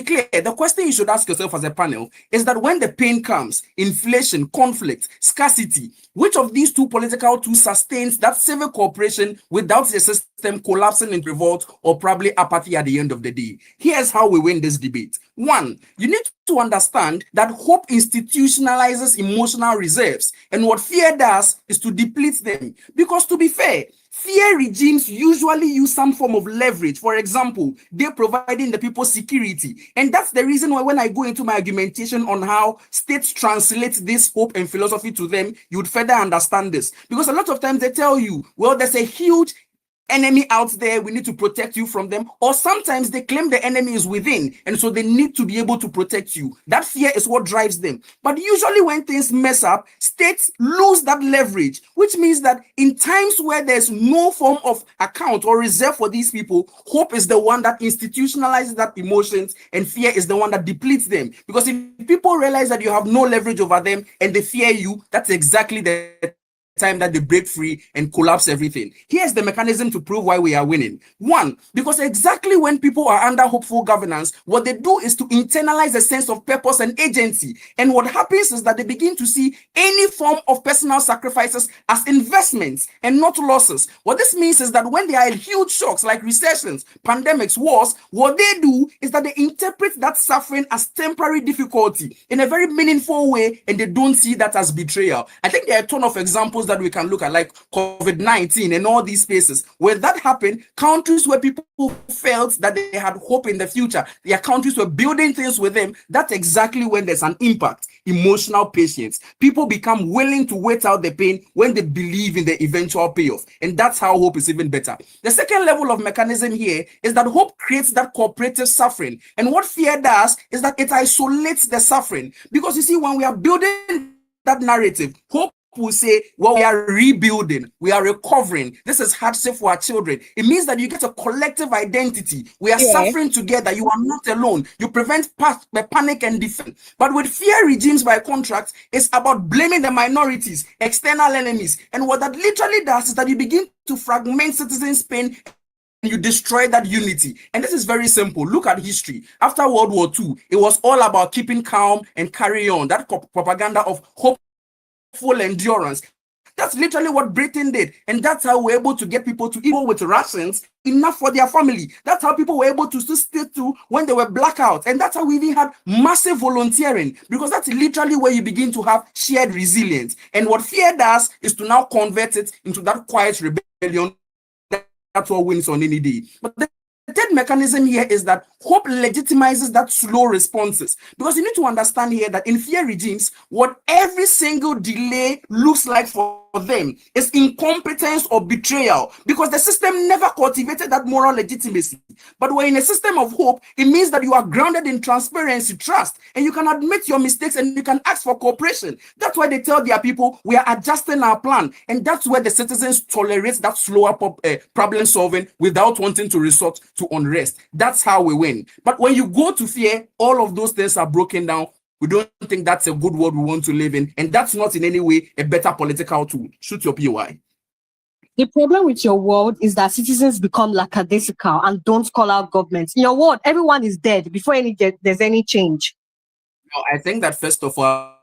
clear, the question you should ask yourself as a panel is that when the pain comes, inflation, conflict, scarcity, which of these two political tools sustains that civil cooperation without the system collapsing in revolt or probably apathy at the end of the day? Here's how we win this debate. One, you need to understand that hope institutionalizes emotional reserves, and what fear does is to deplete them. Because to be fair, fear regimes usually use some form of leverage. For example, they're providing the people security. And that's the reason why when I go into my argumentation on how states translate this hope and philosophy to them, you would further understand this. Because a lot of times they tell you, well, there's a huge enemy out there, we need to protect you from them. Or sometimes they claim the enemy is within, and so they need to be able to protect you. That fear is what drives them. But usually when things mess up, states lose that leverage, which means that in times where there's no form of account or reserve for these people, hope is the one that institutionalizes that emotions, and fear is the one that depletes them. Because if people realize that you have no leverage over them and they fear you, that's exactly the time that they break free and collapse everything. Here's the mechanism to prove why we are winning. One, because exactly when people are under hopeful governance, what they do is to internalize a sense of purpose and agency. And what happens is that they begin to see any form of personal sacrifices as investments and not losses. What this means is that when there are huge shocks like recessions, pandemics, wars, what they do is that they interpret that suffering as temporary difficulty in a very meaningful way, and they don't see that as betrayal. I think there are a ton of examples examples that we can look at, like COVID-19 and all these spaces. When that happened, countries where people felt that they had hope in the future, their countries were building things with them. That's exactly when there's an impact. Emotional patience. People become willing to wait out the pain when they believe in the eventual payoff. And that's how hope is even better. The second level of mechanism here is that hope creates that cooperative suffering. And what fear does is that it isolates the suffering. Because you see, when we are building that narrative, hope will say, well, we are rebuilding, we are recovering. This is hardship for our children. It means that you get a collective identity. We are suffering together. You are not alone. You prevent panic and defeat. But with fear regimes, by contrast, it's about blaming the minorities, external enemies. And what that literally does is that you begin to fragment citizens' pain. You destroy that unity. And this is very simple. Look at history. After World War II, it was all about keeping calm and carry on. That propaganda of hope, full endurance. That's literally what Britain did. And that's how we're able to get people to eat with rations enough for their family. That's how people were able to still stay through when they were blackouts. And that's how we even had massive volunteering, because that's literally where you begin to have shared resilience. And what fear does is to now convert it into that quiet rebellion. That's what wins on any day. But the third mechanism here is that hope legitimizes that slow responses, because you need to understand here that in fear regimes, what every single delay looks like for them is incompetence or betrayal, because the system never cultivated that moral legitimacy. But when in a system of hope, it means that you are grounded in transparency, trust, and you can admit your mistakes and you can ask for cooperation. That's why they tell their people, we are adjusting our plan. And that's where the citizens tolerate that slower problem solving without wanting to resort to unrest. That's how we win. But when you go to fear, all of those things are broken down. We don't think that's a good world we want to live in. And that's not in any way a better political tool. Shoot your POI. The problem with your world is that citizens become lackadaisical and don't call out governments. In your world, everyone is dead before there's any change. No, I think that first of all,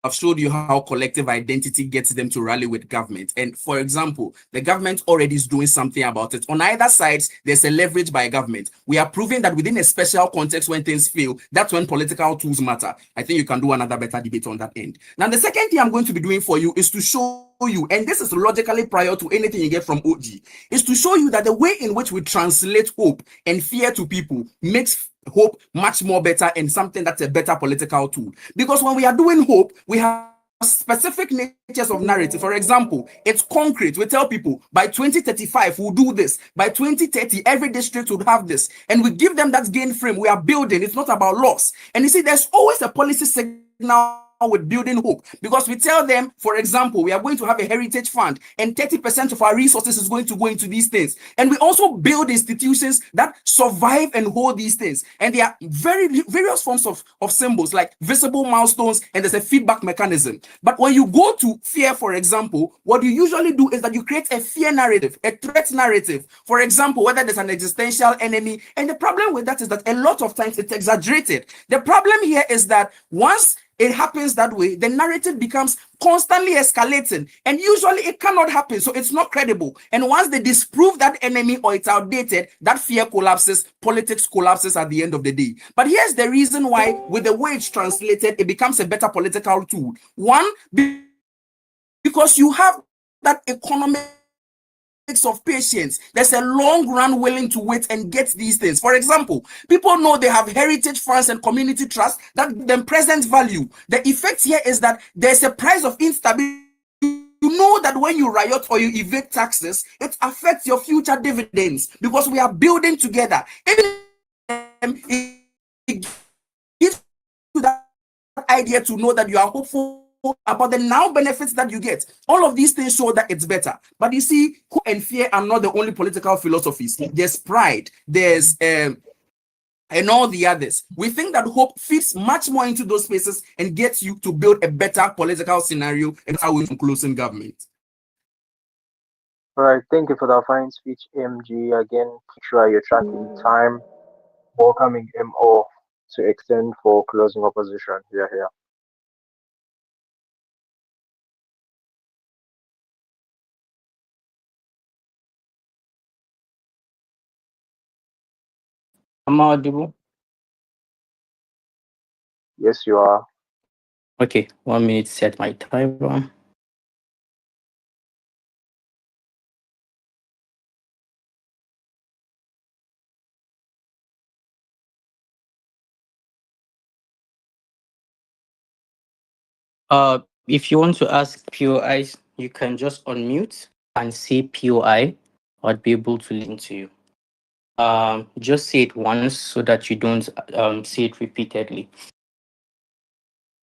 I've showed you how collective identity gets them to rally with government. And for example, the government already is doing something about it. On either sides, there's a leverage by government. We are proving that within a special context when things fail, that's when political tools matter. I think you can do another better debate on that end. Now, the second thing I'm going to be doing for you is to show you, and this is logically prior to anything you get from OG, is to show you that the way in which we translate hope and fear to people makes hope much more better and something that's a better political tool. Because when we are doing hope, we have specific natures of narrative. For example, it's concrete. We tell people by 2035 we'll do this, by 2030 every district would have this, and we give them that gain frame. We are building. It's not about loss. And you see, there's always a policy signal with building hope, because we tell them, for example, we are going to have a heritage fund and 30% of our resources is going to go into these things. And we also build institutions that survive and hold these things. And there are various forms of symbols like visible milestones, and there's a feedback mechanism. But when you go to fear, for example, what you usually do is that you create a fear narrative, a threat narrative. For example, whether there's an existential enemy. And the problem with that is that a lot of times it's exaggerated. The problem here is that once it happens that way, the narrative becomes constantly escalating, and usually it cannot happen, so it's not credible. And once they disprove that enemy or it's outdated, that fear collapses, politics collapses at the end of the day. But here's the reason why, with the way it's translated, it becomes a better political tool. One, because you have that economic of patience. There's a long run willing to wait and get these things. For example, people know they have heritage funds and community trust that give them present value. The effect here is that there's a price of instability. You know that when you riot or you evade taxes, it affects your future dividends, because we are building together. It gives you that idea to know that you are hopeful about the now benefits that you get. All of these things show that it's better. But you see, hope and fear are not the only political philosophies. There's pride, there's and all the others. We think that hope fits much more into those spaces and gets you to build a better political scenario, and how we closing government. All right, thank you for that fine speech, MG. Again, make sure you're tracking time. Welcoming MO to extend for closing opposition. Here. I'm audible. Yes, you are. Okay, 1 minute, set my timer. If you want to ask POIs, you can just unmute and say POI. I'd be able to listen to you. Just say it once so that you don't say it repeatedly.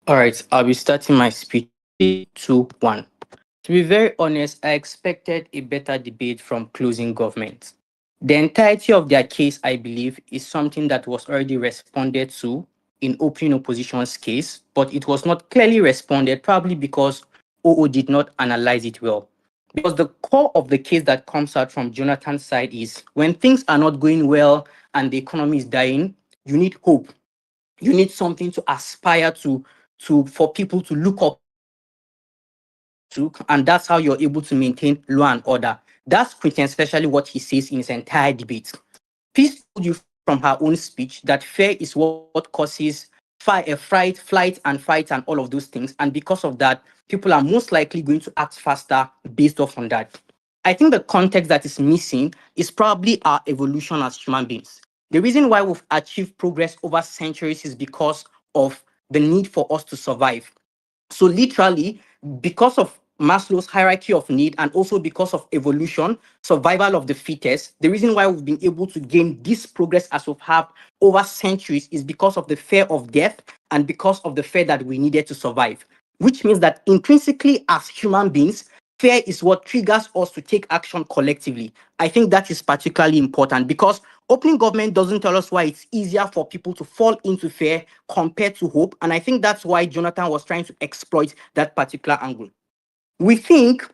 All right, I'll be starting my speech. 2, 1. To be very honest, I expected a better debate from closing government. The entirety of their case, I believe, is something that was already responded to in opening opposition's case, but it was not clearly responded, probably because OO did not analyze it well. Because the core of the case that comes out from Jonathan's side is when things are not going well and the economy is dying, you need hope. You need something to aspire to for people to look up to, and that's how you're able to maintain law and order. That's quintessentially what he says in his entire debate. Peace told you from her own speech that fear is what causes flight, and fight, and all of those things. And because of that, people are most likely going to act faster based off on that. I think the context that is missing is probably our evolution as human beings. The reason why we've achieved progress over centuries is because of the need for us to survive. So literally, because of Maslow's hierarchy of need and also because of evolution, survival of the fittest, the reason why we've been able to gain this progress as we've had over centuries is because of the fear of death and because of the fear that we needed to survive. Which means that intrinsically as human beings, fear is what triggers us to take action collectively. I think that is particularly important because opening government doesn't tell us why it's easier for people to fall into fear compared to hope. And I think that's why Jonathan was trying to exploit that particular angle. We think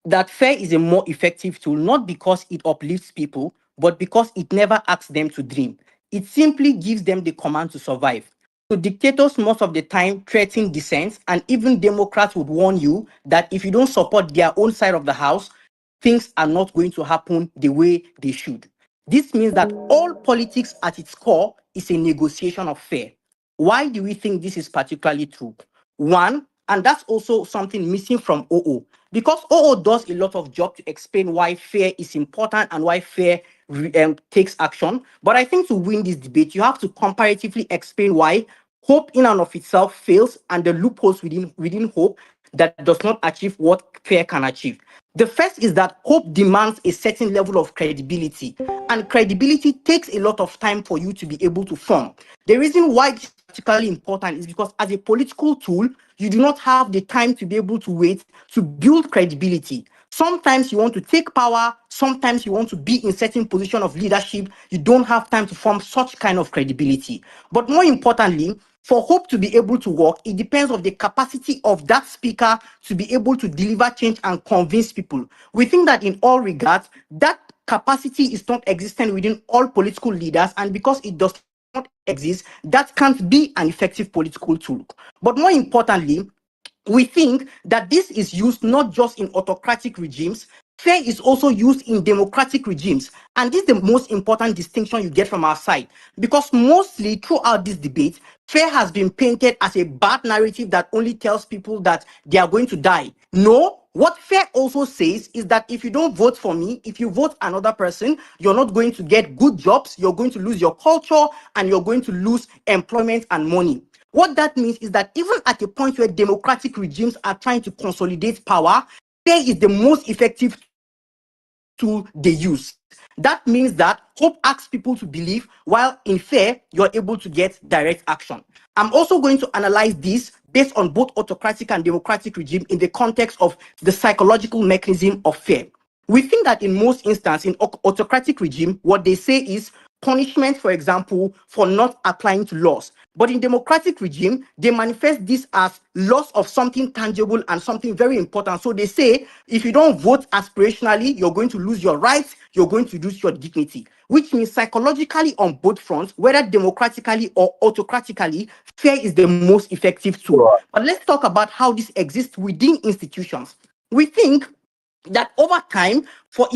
that fear is a more effective tool, not because it uplifts people, but because it never asks them to dream. It simply gives them the command to survive. So dictators most of the time threaten dissent, and even Democrats would warn you that if you don't support their own side of the house, things are not going to happen the way they should. This means that all politics at its core is a negotiation of fear. Why do we think this is particularly true? One, and that's also something missing from OO, because OO does a lot of job to explain why fear is important and why fear takes action. But I think to win this debate, you have to comparatively explain why hope in and of itself fails and the loopholes within hope that does not achieve what fear can achieve. The first is that hope demands a certain level of credibility, and credibility takes a lot of time for you to be able to form. The reason why this is particularly important is because as a political tool, you do not have the time to be able to wait to build credibility. Sometimes you want to take power, sometimes you want to be in certain position of leadership. You don't have time to form such kind of credibility. But more importantly, for hope to be able to work, it depends on the capacity of that speaker to be able to deliver change and convince people. We think that in all regards, that capacity is not existent within all political leaders, and because it does not exist, that can't be an effective political tool. But more importantly, we think that this is used not just in autocratic regimes, fear is also used in democratic regimes. And this is the most important distinction you get from our side. Because mostly throughout this debate, fear has been painted as a bad narrative that only tells people that they are going to die. No, what fear also says is that if you don't vote for me, if you vote another person, you're not going to get good jobs, you're going to lose your culture, and you're going to lose employment and money. What that means is that even at a point where democratic regimes are trying to consolidate power, fear is the most effective tool they use. That means that hope asks people to believe, while in fear, you're able to get direct action. I'm also going to analyze this based on both autocratic and democratic regime in the context of the psychological mechanism of fear. We think that in most instances, in autocratic regime, what they say is punishment, for example, for not applying to laws. But in democratic regime, they manifest this as loss of something tangible and something very important. So they say, if you don't vote aspirationally, you're going to lose your rights, you're going to lose your dignity, which means psychologically on both fronts, whether democratically or autocratically, fear is the most effective tool. But let's talk about how this exists within institutions. We think that over time, for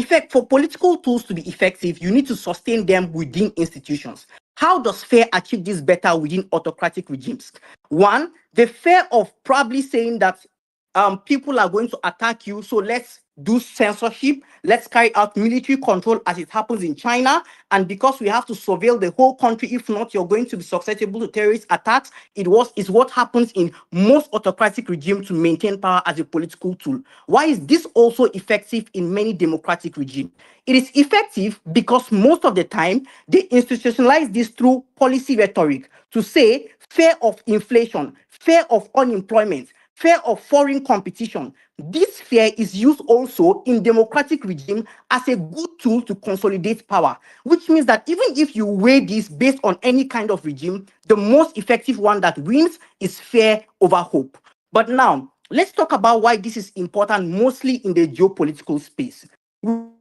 political tools to be effective, you need to sustain them within institutions. How does fear achieve this better within autocratic regimes? One, the fear of probably saying that people are going to attack you, so let's do censorship, let's carry out military control as it happens in China, and because we have to surveil the whole country, if not, you're going to be susceptible to terrorist attacks. Is what happens in most autocratic regimes to maintain power as a political tool. Why is this also effective in many democratic regimes? It is effective because most of the time they institutionalize this through policy rhetoric to say fear of inflation, fear of unemployment, fear of foreign competition. This fear is used also in democratic regime as a good tool to consolidate power, which means that even if you weigh this based on any kind of regime, the most effective one that wins is fear over hope. But now, let's talk about why this is important, mostly in the geopolitical space.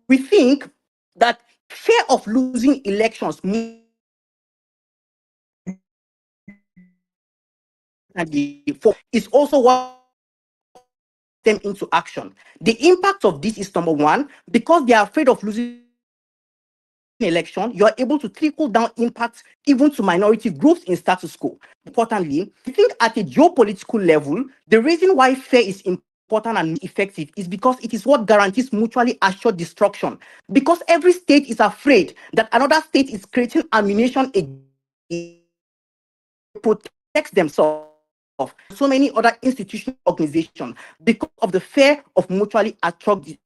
We think that fear of losing elections is also what them into action. The impact of this is number one, because they are afraid of losing election, you are able to trickle down impacts even to minority groups in status quo. Importantly, I think at a geopolitical level, the reason why fear is important and effective is because it is what guarantees mutually assured destruction. Because every state is afraid that another state is creating ammunition against protect themselves. So many other institutional organizations because of the fear of mutually assured,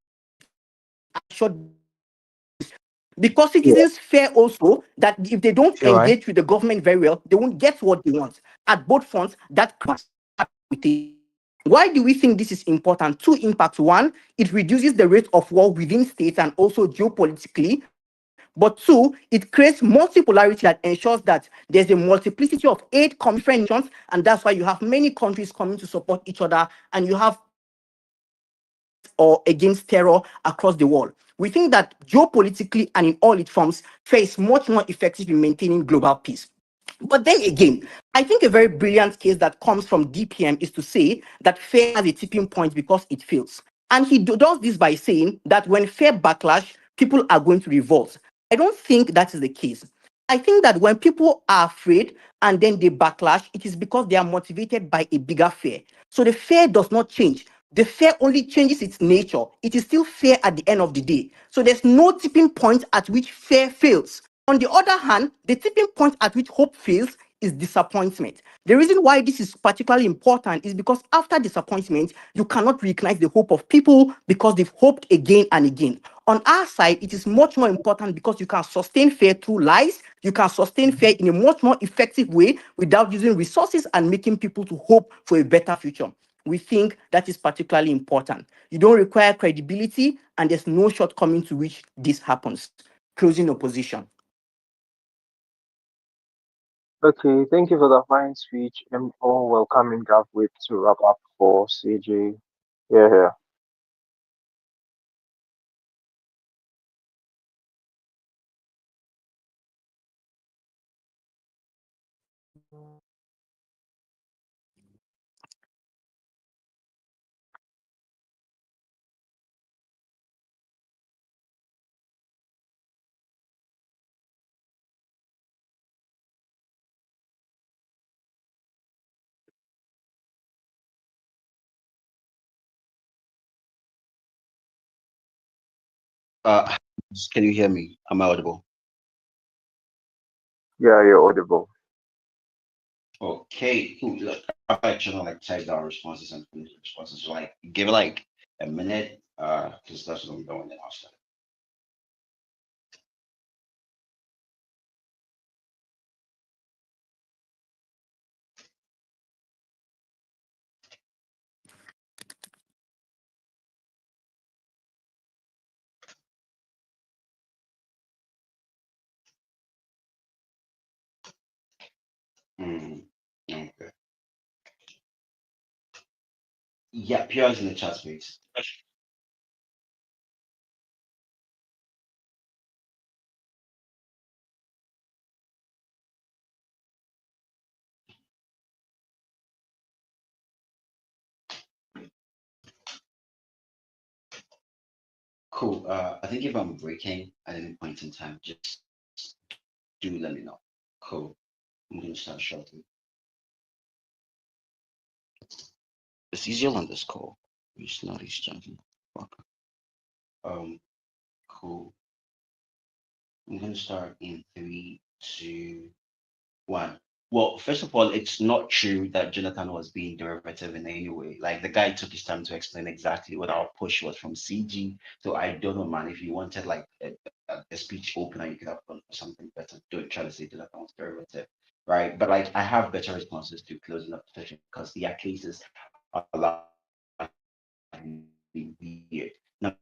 because citizens fear also that if they don't POI. engage with the government very well, they won't get what they want at both fronts. Why do we think this is important? Two impacts. One, it reduces the rate of war within states and also geopolitically. But two, it creates multipolarity that ensures that there's a multiplicity of aid conferences, and that's why you have many countries coming to support each other, and you have or against terror across the world. We think that geopolitically and in all its forms, fear is much more effective in maintaining global peace. But then again, I think a very brilliant case that comes from DPM is to say that fear has a tipping point because it fails. And he does this by saying that when fear backlash, people are going to revolt. I don't think that is the case. I think that when people are afraid and then they backlash, it is because they are motivated by a bigger fear. So the fear does not change. The fear only changes its nature. It is still fear at the end of the day. So there's no tipping point at which fear fails. On the other hand, the tipping point at which hope fails is disappointment. The reason why this is particularly important is because after disappointment, you cannot recognize the hope of people because they've hoped again and again. On our side, it is much more important because you can sustain fear through lies. You can sustain fear in a much more effective way without using resources and making people to hope for a better future. We think that is particularly important. You don't require credibility, and there's no shortcoming to which this happens. Closing opposition. Okay, thank you for the fine speech. I'm all welcoming Gavwit to wrap up for CJ. Yeah, yeah. Uh, can you hear me? Am I audible? Yeah, you're audible. Okay, cool. Look, I'm actually gonna like type down responses and finish responses. So like give it like a minute, because that's what I'm doing then I'll start. Okay. Yeah, PR's in the chat space. Cool. I think if I'm breaking at any point in time, just do let me know. Cool. I'm gonna start shortly. It's easier on this call. It's not easy jumping. Cool. I'm gonna start in 3, 2, 1. Well, first of all, it's not true that Jonathan was being derivative in any way. Like the guy took his time to explain exactly what our push was from CG. So I don't know, man. If you wanted like a speech opener, you could have done something better. Don't try to say Jonathan was derivative, right? But like I have better responses to closing up the session because the cases are weird. Now,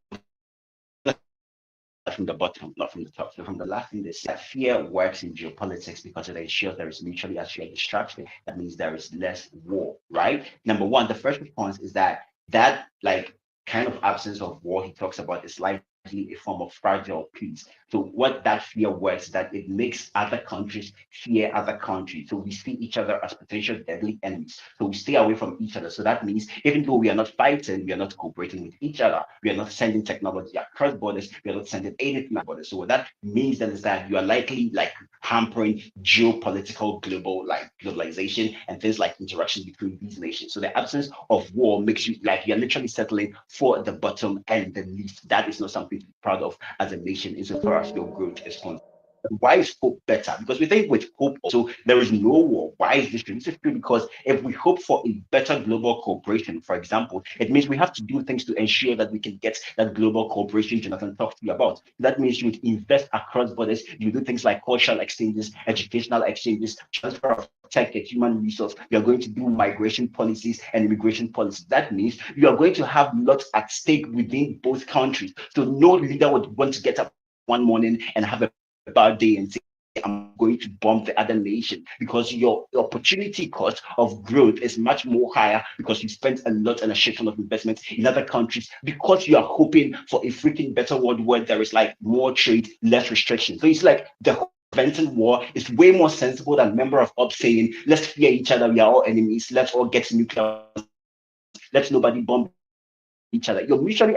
from the bottom, not from the top. So from the last thing, they say that fear works in geopolitics because it ensures there is mutually assured destruction. That means there is less war, right? Number one, the first response is that like kind of absence of war he talks about is likely a form of fragile peace. So what that fear works is that it makes other countries fear other countries. So we see each other as potential deadly enemies. So we stay away from each other. So that means even though we are not fighting, we are not cooperating with each other. We are not sending technology across borders. We are not sending anything across borders. So what that means then is that you are likely like hampering geopolitical globalization and things like interaction between these nations. So the absence of war makes you like you're literally settling for the bottom and the least. That is not something to be proud of as a nation insofar as your growth is concerned. Why is hope better? Because we think with hope, also there is no war. Why is this true? This is true because if we hope for a better global cooperation, for example, it means we have to do things to ensure that we can get that global cooperation Jonathan talked to you about. That means you would invest across borders. You do things like cultural exchanges, educational exchanges, transfer of tech and human resource. You are going to do migration policies and immigration policies. That means you are going to have lots at stake within both countries. So no leader would want to get up one morning and have a bad day and say, I'm going to bomb the other nation because your opportunity cost of growth is much more higher because you spent a lot and a shit ton of investments in other countries because you are hoping for a freaking better world where there is like more trade, less restriction. So it's like the preventing war is way more sensible than member of UP saying, let's fear each other, we are all enemies, let's all get nuclear, let's nobody bomb each other. You're mutually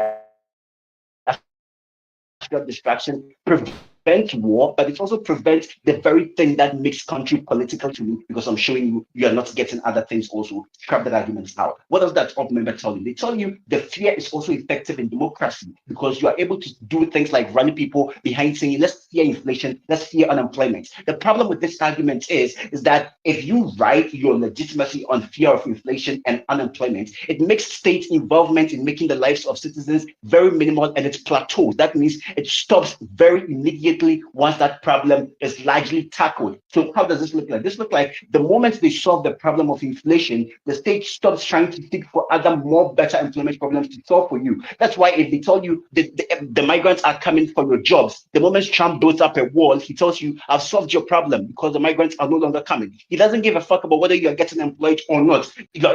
distraction prevent war, but it also prevents the very thing that makes country political to me because I'm showing you are not getting other things also. Scrap that argument out. What does that top member tell you? They tell you the fear is also effective in democracy because you are able to do things like running people behind saying, let's fear inflation, let's fear unemployment. The problem with this argument is that if you write your legitimacy on fear of inflation and unemployment, it makes state involvement in making the lives of citizens very minimal and it's plateaued. That means it stops very immediately once that problem is largely tackled. So how does this look like? This look like the moment they solve the problem of inflation, the state stops trying to seek for other more better employment problems to solve for you. That's why if they tell you the migrants are coming for your jobs, the moment Trump builds up a wall, he tells you, I've solved your problem because the migrants are no longer coming. He doesn't give a fuck about whether you're getting employed or not.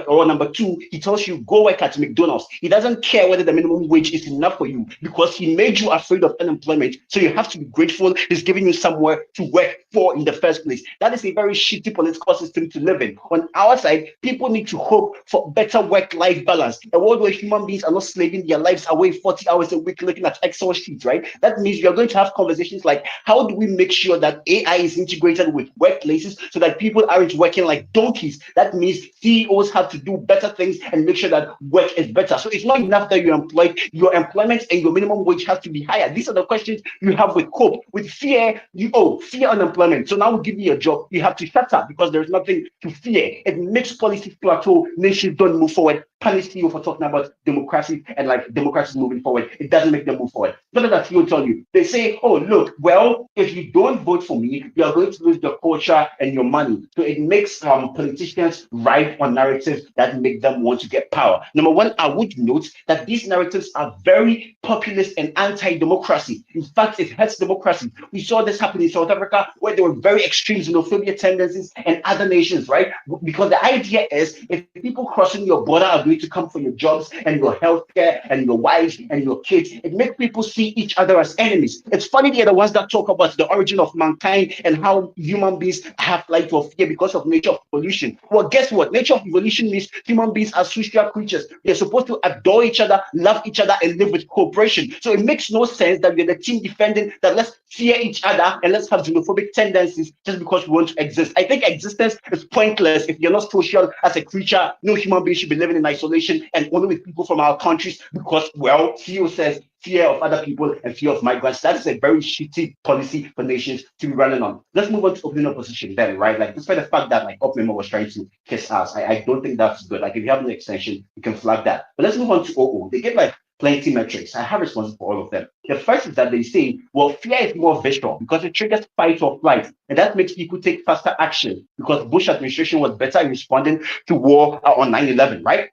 Or number two, he tells you, go work at McDonald's. He doesn't care whether the minimum wage is enough for you because he made you afraid of unemployment. So you have to be grateful he's giving you somewhere to work for in the first place. That is a very shitty political system to live in. On our side, people need to hope for better work-life balance. A world where human beings are not slaving their lives away 40 hours a week looking at Excel sheets, right? That means you're going to have conversations like, how do we make sure that AI is integrated with workplaces so that people aren't working like donkeys? That means CEOs have to do better things and make sure that work is better. So it's not enough that you're employed, your employment and your minimum wage has to be higher. These are the questions you have with hope. With fear, fear unemployment. So now we'll give you a job. You have to shut up because there's nothing to fear. It makes policies plateau. Nations don't move forward. Punish you for talking about democracy and like democracy is moving forward. It doesn't make them move forward. What does that CEO tell you? They say, oh, look, well, if you don't vote for me, you are going to lose your culture and your money. So it makes politicians ride on narratives that make them want to get power. Number one, I would note that these narratives are very populist and anti-democracy. In fact, it hurts democracy. We saw this happen in South Africa where there were very extreme xenophobia tendencies and other nations, right? Because the idea is if people crossing your border are going to come for your jobs and your healthcare and your wives and your kids, it makes people see each other as enemies. It's funny they're the ones that talk about the origin of mankind and how human beings have life of fear because of nature of evolution. Well, guess what? Nature of evolution means human beings are social creatures. They're supposed to adore each other, love each other, and live with cooperation. So it makes no sense that we're the team defending that let's just fear each other and let's have xenophobic tendencies just because we want to exist. I think existence is pointless if you're not social as a creature. No human being should be living in isolation and only with people from our countries because, well, Theo says fear of other people and fear of migrants. That is a very shitty policy for nations to be running on. Let's move on to opening opposition then, right? Like, despite the fact that like Up Member was trying to kiss us, I don't think that's good. Like, if you have an extension, you can flag that. But let's move on to OO. They give like plenty metrics. I have responses for all of them. The first is that they say, well, fear is more visual because it triggers fight or flight, and that makes people take faster action because Bush administration was better in responding to war on 9/11, right?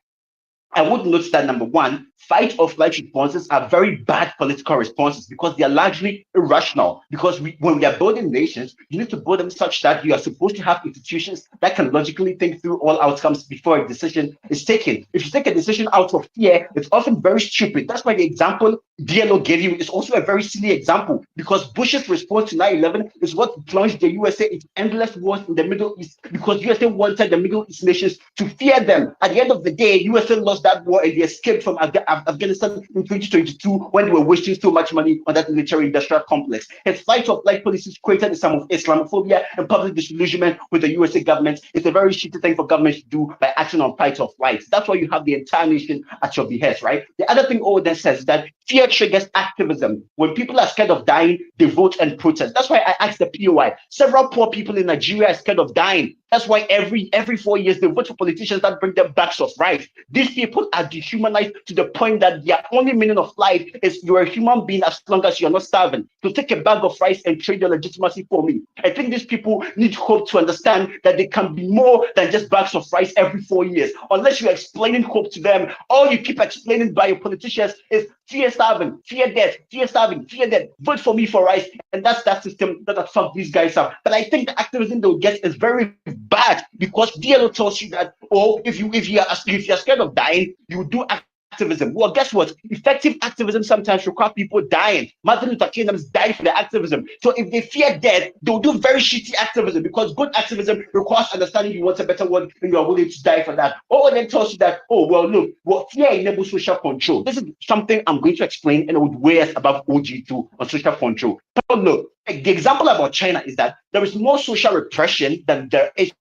I would note that number one, fight or flight responses are very bad political responses because they are largely irrational. Because when we are building nations, you need to build them such that you are supposed to have institutions that can logically think through all outcomes before a decision is taken. If you take a decision out of fear, it's often very stupid. That's why the example DLO gave you is also a very silly example because Bush's response to 9/11 is what plunged the USA into endless wars in the Middle East because USA wanted the Middle East nations to fear them. At the end of the day, USA lost that war and they escaped from Afghanistan in 2022 when they were wasting so much money on that military industrial complex. His fight of flight policies created some of Islamophobia and public disillusionment with the USA government. It's a very shitty thing for governments to do by acting on fight or flight. That's why you have the entire nation at your behest, right? The other thing Oden says is that fear triggers activism. When people are scared of dying, they vote and protest. That's why I asked the POI. Several poor people in Nigeria are scared of dying. That's why every 4 years they vote for politicians that bring them back of right. These people are dehumanized to the point that their only meaning of life is you're a human being as long as you're not starving. So take a bag of rice and trade your legitimacy for me. I think these people need hope to understand that they can be more than just bags of rice every 4 years. Unless you're explaining hope to them, all you keep explaining by your politicians is fear starving, fear death, fear starving, fear death. Vote for me for rice, and that's that system that fuck these guys up. But I think the activism they'll get is very bad because DLO tells you that, oh, if you're scared of dying, you do activism. Well, guess what? Effective activism sometimes requires people dying. Martin Luther King died for the activism. So if they fear death, they'll do very shitty activism because good activism requires understanding you want a better world and you are willing to die for that. Or then tells you that, oh, well, look, well, fear enables social control. This is something I'm going to explain and it would weigh us above OG2 on social control. But look, the example about China is that there is more social repression than there is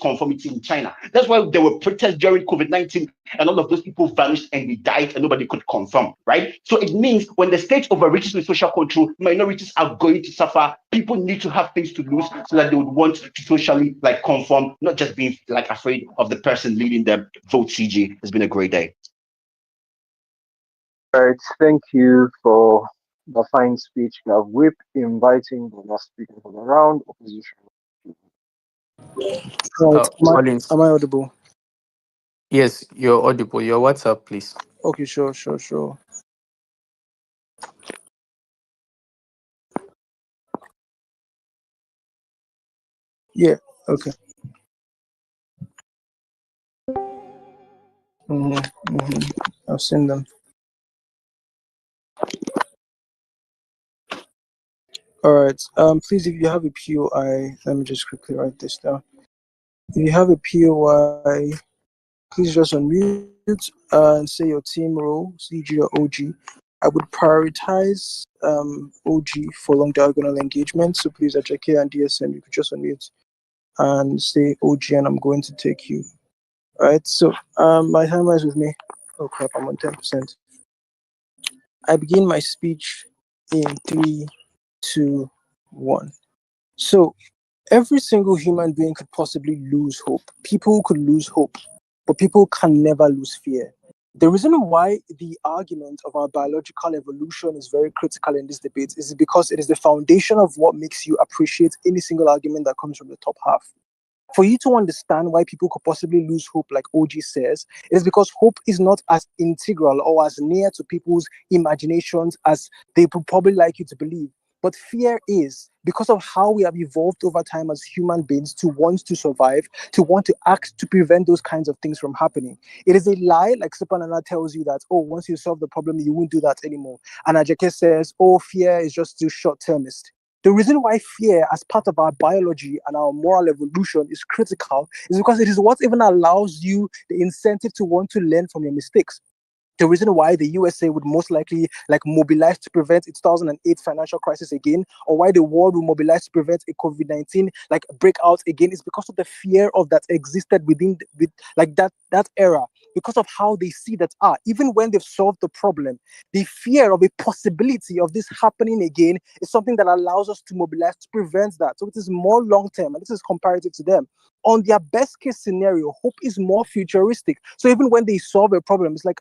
conformity in China. That's why there were protests during COVID-19 and all of those people vanished and they died and nobody could confirm, right? So it means when the state overreaches with social control, minorities are going to suffer. People need to have things to lose so that they would want to socially like conform, not just being like afraid of the person leading them. Vote CG. It's been a great day. All right, thank you for the fine speech. Now, whip inviting the last speaker for the round, opposition. Right. Collins. Am I audible? Yes, you're audible. Your WhatsApp, please. Okay, sure. Yeah, okay. I've seen them. All right. Please, if you have a POI, let me just quickly write this down. If you have a POI, please just unmute and say your team role, CG or OG. I would prioritize OG for long diagonal engagement. So please, at JK and DSM, you could just unmute and say OG, and I'm going to take you. All right. So my timer is with me. Oh crap! I'm on 10%. I begin my speech in 3, 2, 1. So every single human being could possibly lose hope. People could lose hope, but people can never lose fear. The reason why the argument of our biological evolution is very critical in this debate is because it is the foundation of what makes you appreciate any single argument that comes from the top half. For you to understand why people could possibly lose hope, like OG says, it is because hope is not as integral or as near to people's imaginations as they would probably like you to believe. But fear is, because of how we have evolved over time as human beings to want to survive, to want to act to prevent those kinds of things from happening. It is a lie, like Sepanana tells you that, oh, once you solve the problem, you won't do that anymore. And Ajake says, oh, fear is just too short-termist. The reason why fear, as part of our biology and our moral evolution, is critical is because it is what even allows you the incentive to want to learn from your mistakes. the reason why the USA would most likely like mobilize to prevent its 2008 financial crisis again, or why the world will mobilize to prevent a COVID-19 like breakout again, is because of the fear of that existed with like that era, because of how they see that even when they've solved the problem, the fear of a possibility of this happening again is something that allows us to mobilize to prevent that. So it is more long term, and this is comparative to them. On their best case scenario, hope is more futuristic. So even when they solve a problem, it's like,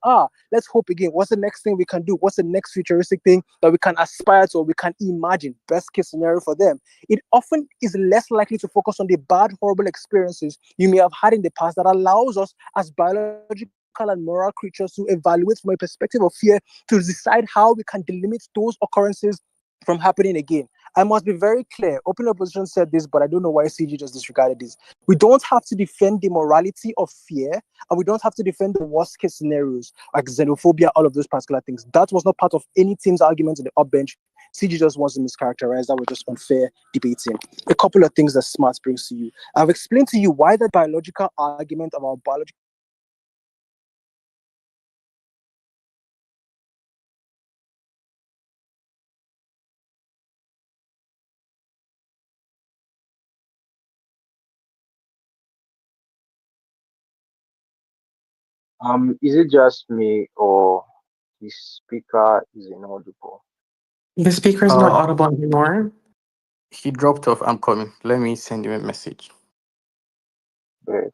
let's hope again. What's the next thing we can do? What's the next futuristic thing that we can aspire to or we can imagine? Best case scenario for them. It often is less likely to focus on the bad, horrible experiences you may have had in the past that allows us as biological and moral creatures to evaluate from a perspective of fear to decide how we can delimit those occurrences from happening again. I must be very clear. Open opposition said this, but I don't know why CG just disregarded this. We don't have to defend the morality of fear, and we don't have to defend the worst case scenarios like xenophobia, all of those particular things. That was not part of any team's argument in the upbench. CG just wants to mischaracterize that. Was just unfair debating. A couple of things that Smart brings to you. I've explained to you why the biological argument about biological Is it just me or the speaker is inaudible? The speaker is not Uh, audible anymore. He dropped off. I'm coming. Let me send him a message. But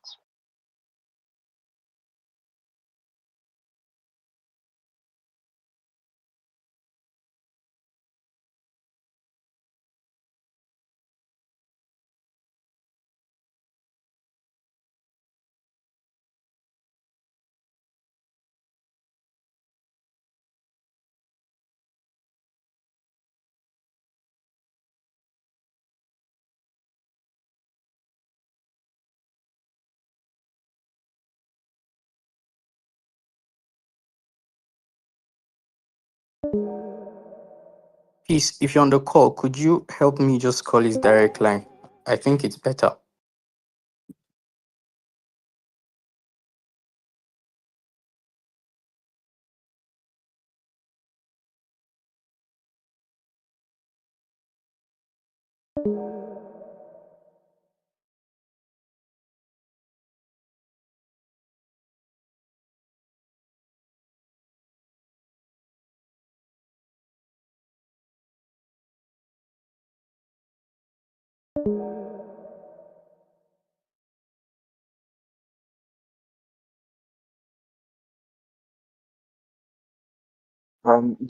Please, if you're on the call, could you help me just call his direct line? I think it's better.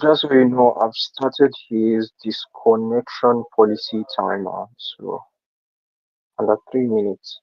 just so you know, I've started his disconnection policy timer, so under 3 minutes.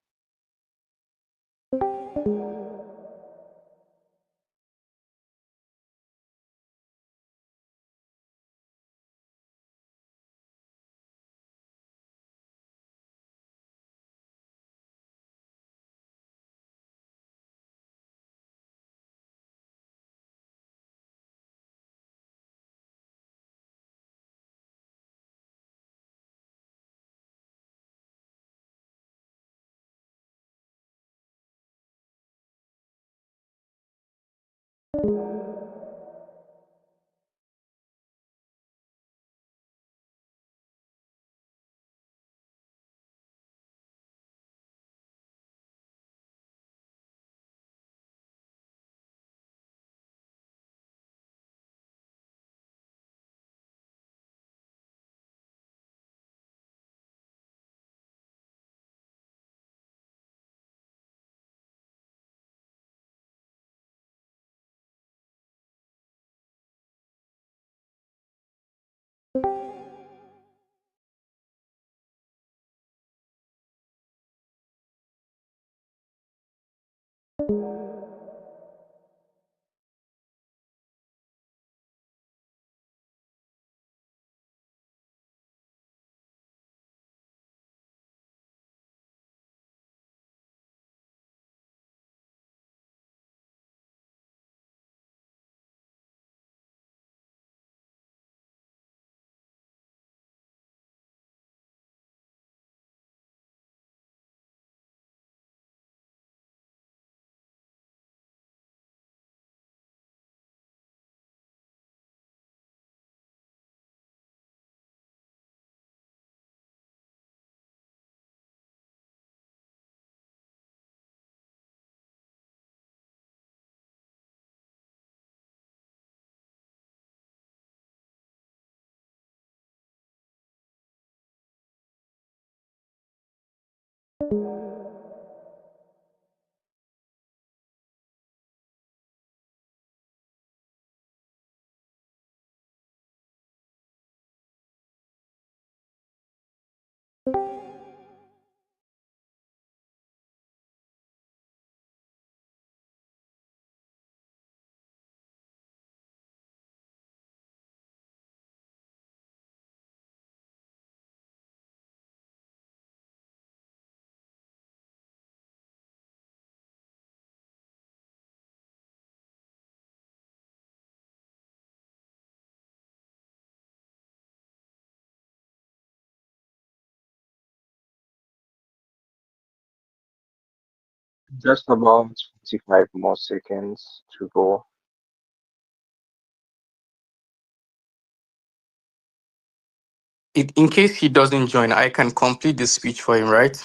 Just about 45 more seconds to go. In case he doesn't join, I can complete the speech for him, right?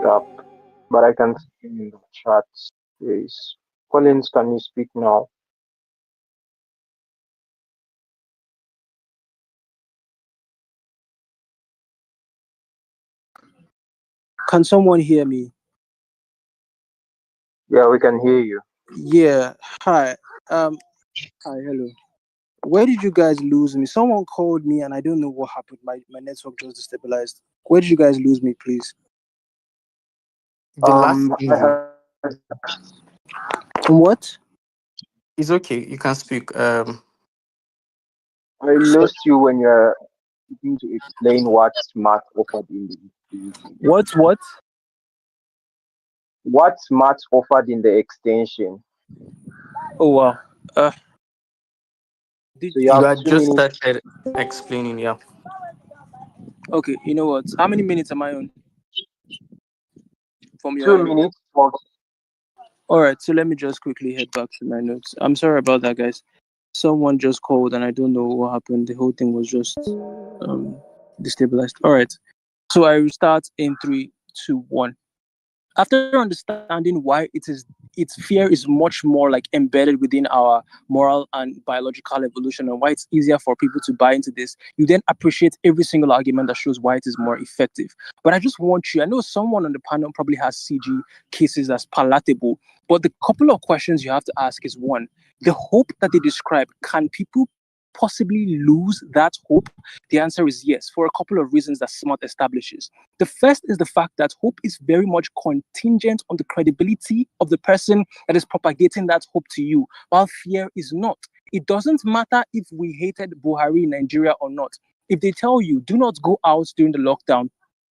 Up, but I can see in the chat space. Collins, can you speak now? Can someone hear me? Yeah, we can hear you. Yeah. Hi. Hi. Hello. Where did you guys lose me? Someone called me and I don't know what happened. My network just destabilized. Where did you guys lose me, please? The last I thing heard What? is okay. You can speak. I lost you when you're beginning to explain what smart offered in the extension. What? What smart offered in the extension? Oh wow. Uh, did, So you You have had two just minutes. started explaining, yeah. okay. You know what? How many minutes am I on from your Two end? minutes for All right. So let me just quickly head back to my notes. I'm sorry about that, guys. Someone just called and I don't know what happened. The whole thing was just destabilized. All right. So I restart in 3, 2, 1. After understanding why its fear is much more like embedded within our moral and biological evolution and why it's easier for people to buy into this, you then appreciate every single argument that shows why it is more effective. But I just want you, I know someone on the panel probably has CG cases that's palatable, but the couple of questions you have to ask is one, the hope that they describe, can people possibly lose that hope? The answer is yes, for a couple of reasons that SMART establishes. The first is the fact that hope is very much contingent on the credibility of the person that is propagating that hope to you, while fear is not. It doesn't matter if we hated Buhari in Nigeria or not. If they tell you, do not go out during the lockdown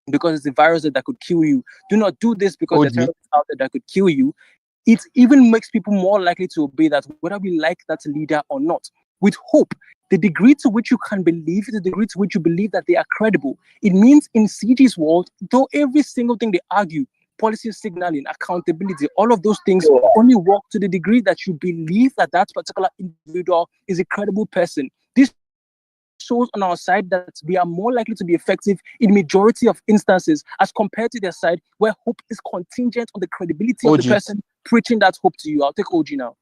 because it's a virus that could kill you, do not do this because there are OG, terrorists out there that could kill you, it even makes people more likely to obey that, whether we like that leader or not. With hope, the degree to which you can believe, the degree to which you believe that they are credible, it means in CG's world, though every single thing they argue, policy signaling, accountability, all of those things only work to the degree that you believe that that particular individual is a credible person. This shows on our side that we are more likely to be effective in majority of instances as compared to their side where hope is contingent on the credibility of the OG. person preaching that hope to you. I'll take OG now.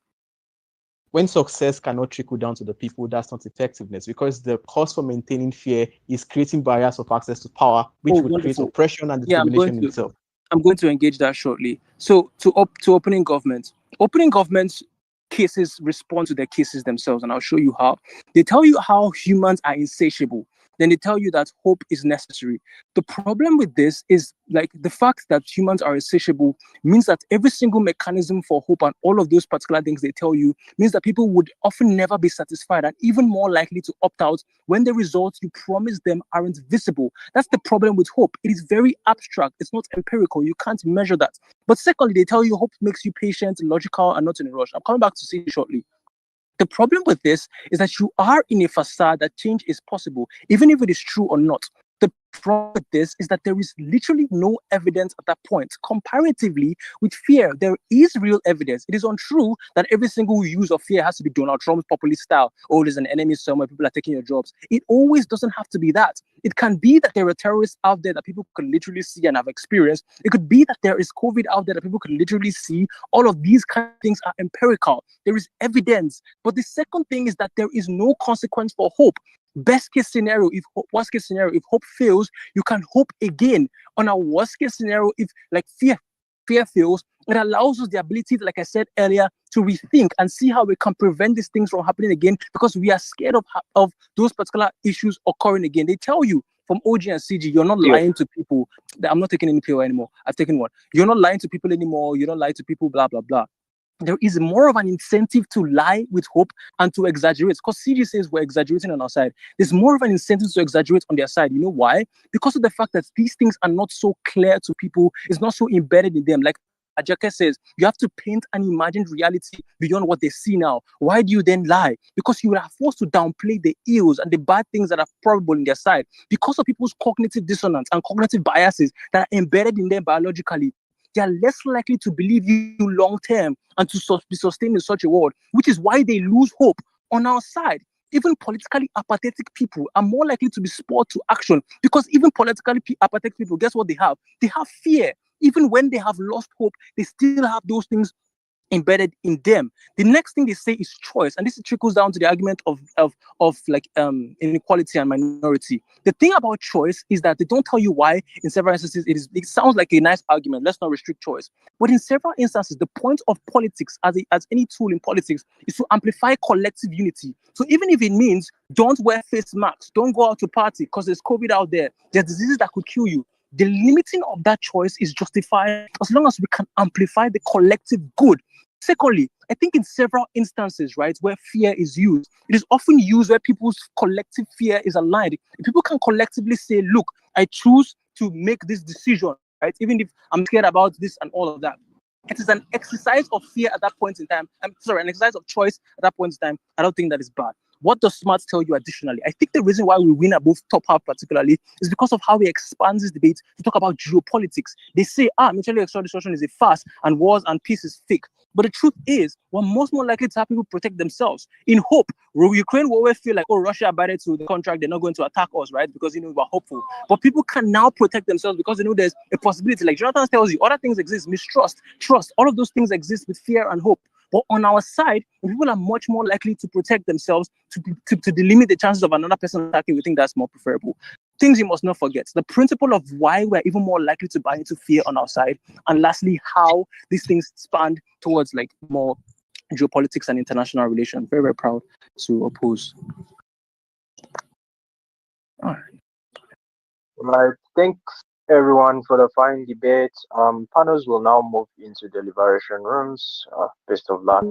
When success cannot trickle down to the people, that's not effectiveness, because the cost for maintaining fear is creating barriers of access to power, which Oh, would create wonderful. oppression and Yeah, discrimination in itself. I'm going to engage that shortly. So to opening governments cases respond to their cases themselves, and I'll show you how. They tell you how humans are insatiable. Then they tell you that hope is necessary. The problem with this is like the fact that humans are insatiable means that every single mechanism for hope and all of those particular things they tell you means that people would often never be satisfied and even more likely to opt out when the results you promise them aren't visible. That's the problem with hope. It is very abstract. It's not empirical. You can't measure that. But secondly, they tell you hope makes you patient, logical, and not in a rush. I'm coming back to see you shortly. The problem with this is that you are in a facade that change is possible, even if it is true or not. The problem with this is that there is literally no evidence at that point. Comparatively with fear, there is real evidence. It is untrue that every single use of fear has to be Donald Trump's populist style. Oh, there's an enemy somewhere, people are taking your jobs. It always doesn't have to be that. It can be that there are terrorists out there that people can literally see and have experienced. It could be that there is COVID out there that people can literally see. All of these kind of things are empirical. There is evidence. But the second thing is that there is no consequence for hope. Best case scenario, if worst case scenario, if hope fails, you can hope again. On a worst case scenario, if like fear fails, it allows us the ability, like I said earlier, to rethink and see how we can prevent these things from happening again because we are scared of those particular issues occurring again. They tell you from OG and CG, you're not lying to people. I'm not taking any pill anymore. I've taken one. You're not lying to people anymore. You don't lie to people, blah, blah, blah. There is more of an incentive to lie with hope and to exaggerate. Because CG says we're exaggerating on our side. There's more of an incentive to exaggerate on their side. You know why? Because of the fact that these things are not so clear to people. It's not so embedded in them. Like Ajake says, you have to paint an imagined reality beyond what they see now. Why do you then lie? Because you are forced to downplay the ills and the bad things that are probable in their side because of people's cognitive dissonance and cognitive biases that are embedded in them biologically. They are less likely to believe you long term and to be sustained in such a world, which is why they lose hope on our side. Even politically apathetic people are more likely to be spurred to action because even politically apathetic people, guess what they have? They have fear. Even when they have lost hope, they still have those things embedded in them. The next thing they say is choice, and this trickles down to the argument of like inequality and minority. The thing about choice is that they don't tell you why. In several instances, it sounds like a nice argument. Let's not restrict choice, but in several instances, the point of politics as any tool in politics is to amplify collective unity. So even if it means don't wear face masks, don't go out to party because there's COVID out there's diseases that could kill you. The limiting of that choice is justified as long as we can amplify the collective good. Secondly, I think in several instances, right, where fear is used, it is often used where people's collective fear is aligned. If people can collectively say, look, I choose to make this decision, right, even if I'm scared about this and all of that. It is an exercise of fear at that point in time. An exercise of choice at that point in time. I don't think that is bad. What does smarts tell you additionally? I think the reason why we win above top half particularly is because of how he expands this debate to talk about geopolitics. They say, mutually exclusive destruction is a farce and wars and peace is fake. But the truth is, we're more likely to have people protect themselves in hope. Ukraine will always feel like, Russia abided to the contract, they're not going to attack us, right? Because, we're hopeful. But people can now protect themselves because they know there's a possibility. Like Jonathan tells you, other things exist, mistrust, trust, all of those things exist with fear and hope. But on our side, people are much more likely to protect themselves, to delimit the chances of another person attacking. We think that's more preferable. Things you must not forget. The principle of why we're even more likely to buy into fear on our side. And lastly, how these things span towards like more geopolitics and international relations. Very, very proud to oppose. All right. Right. Thanks everyone for the fine debate. Panels will now move into deliberation rooms. Best of luck.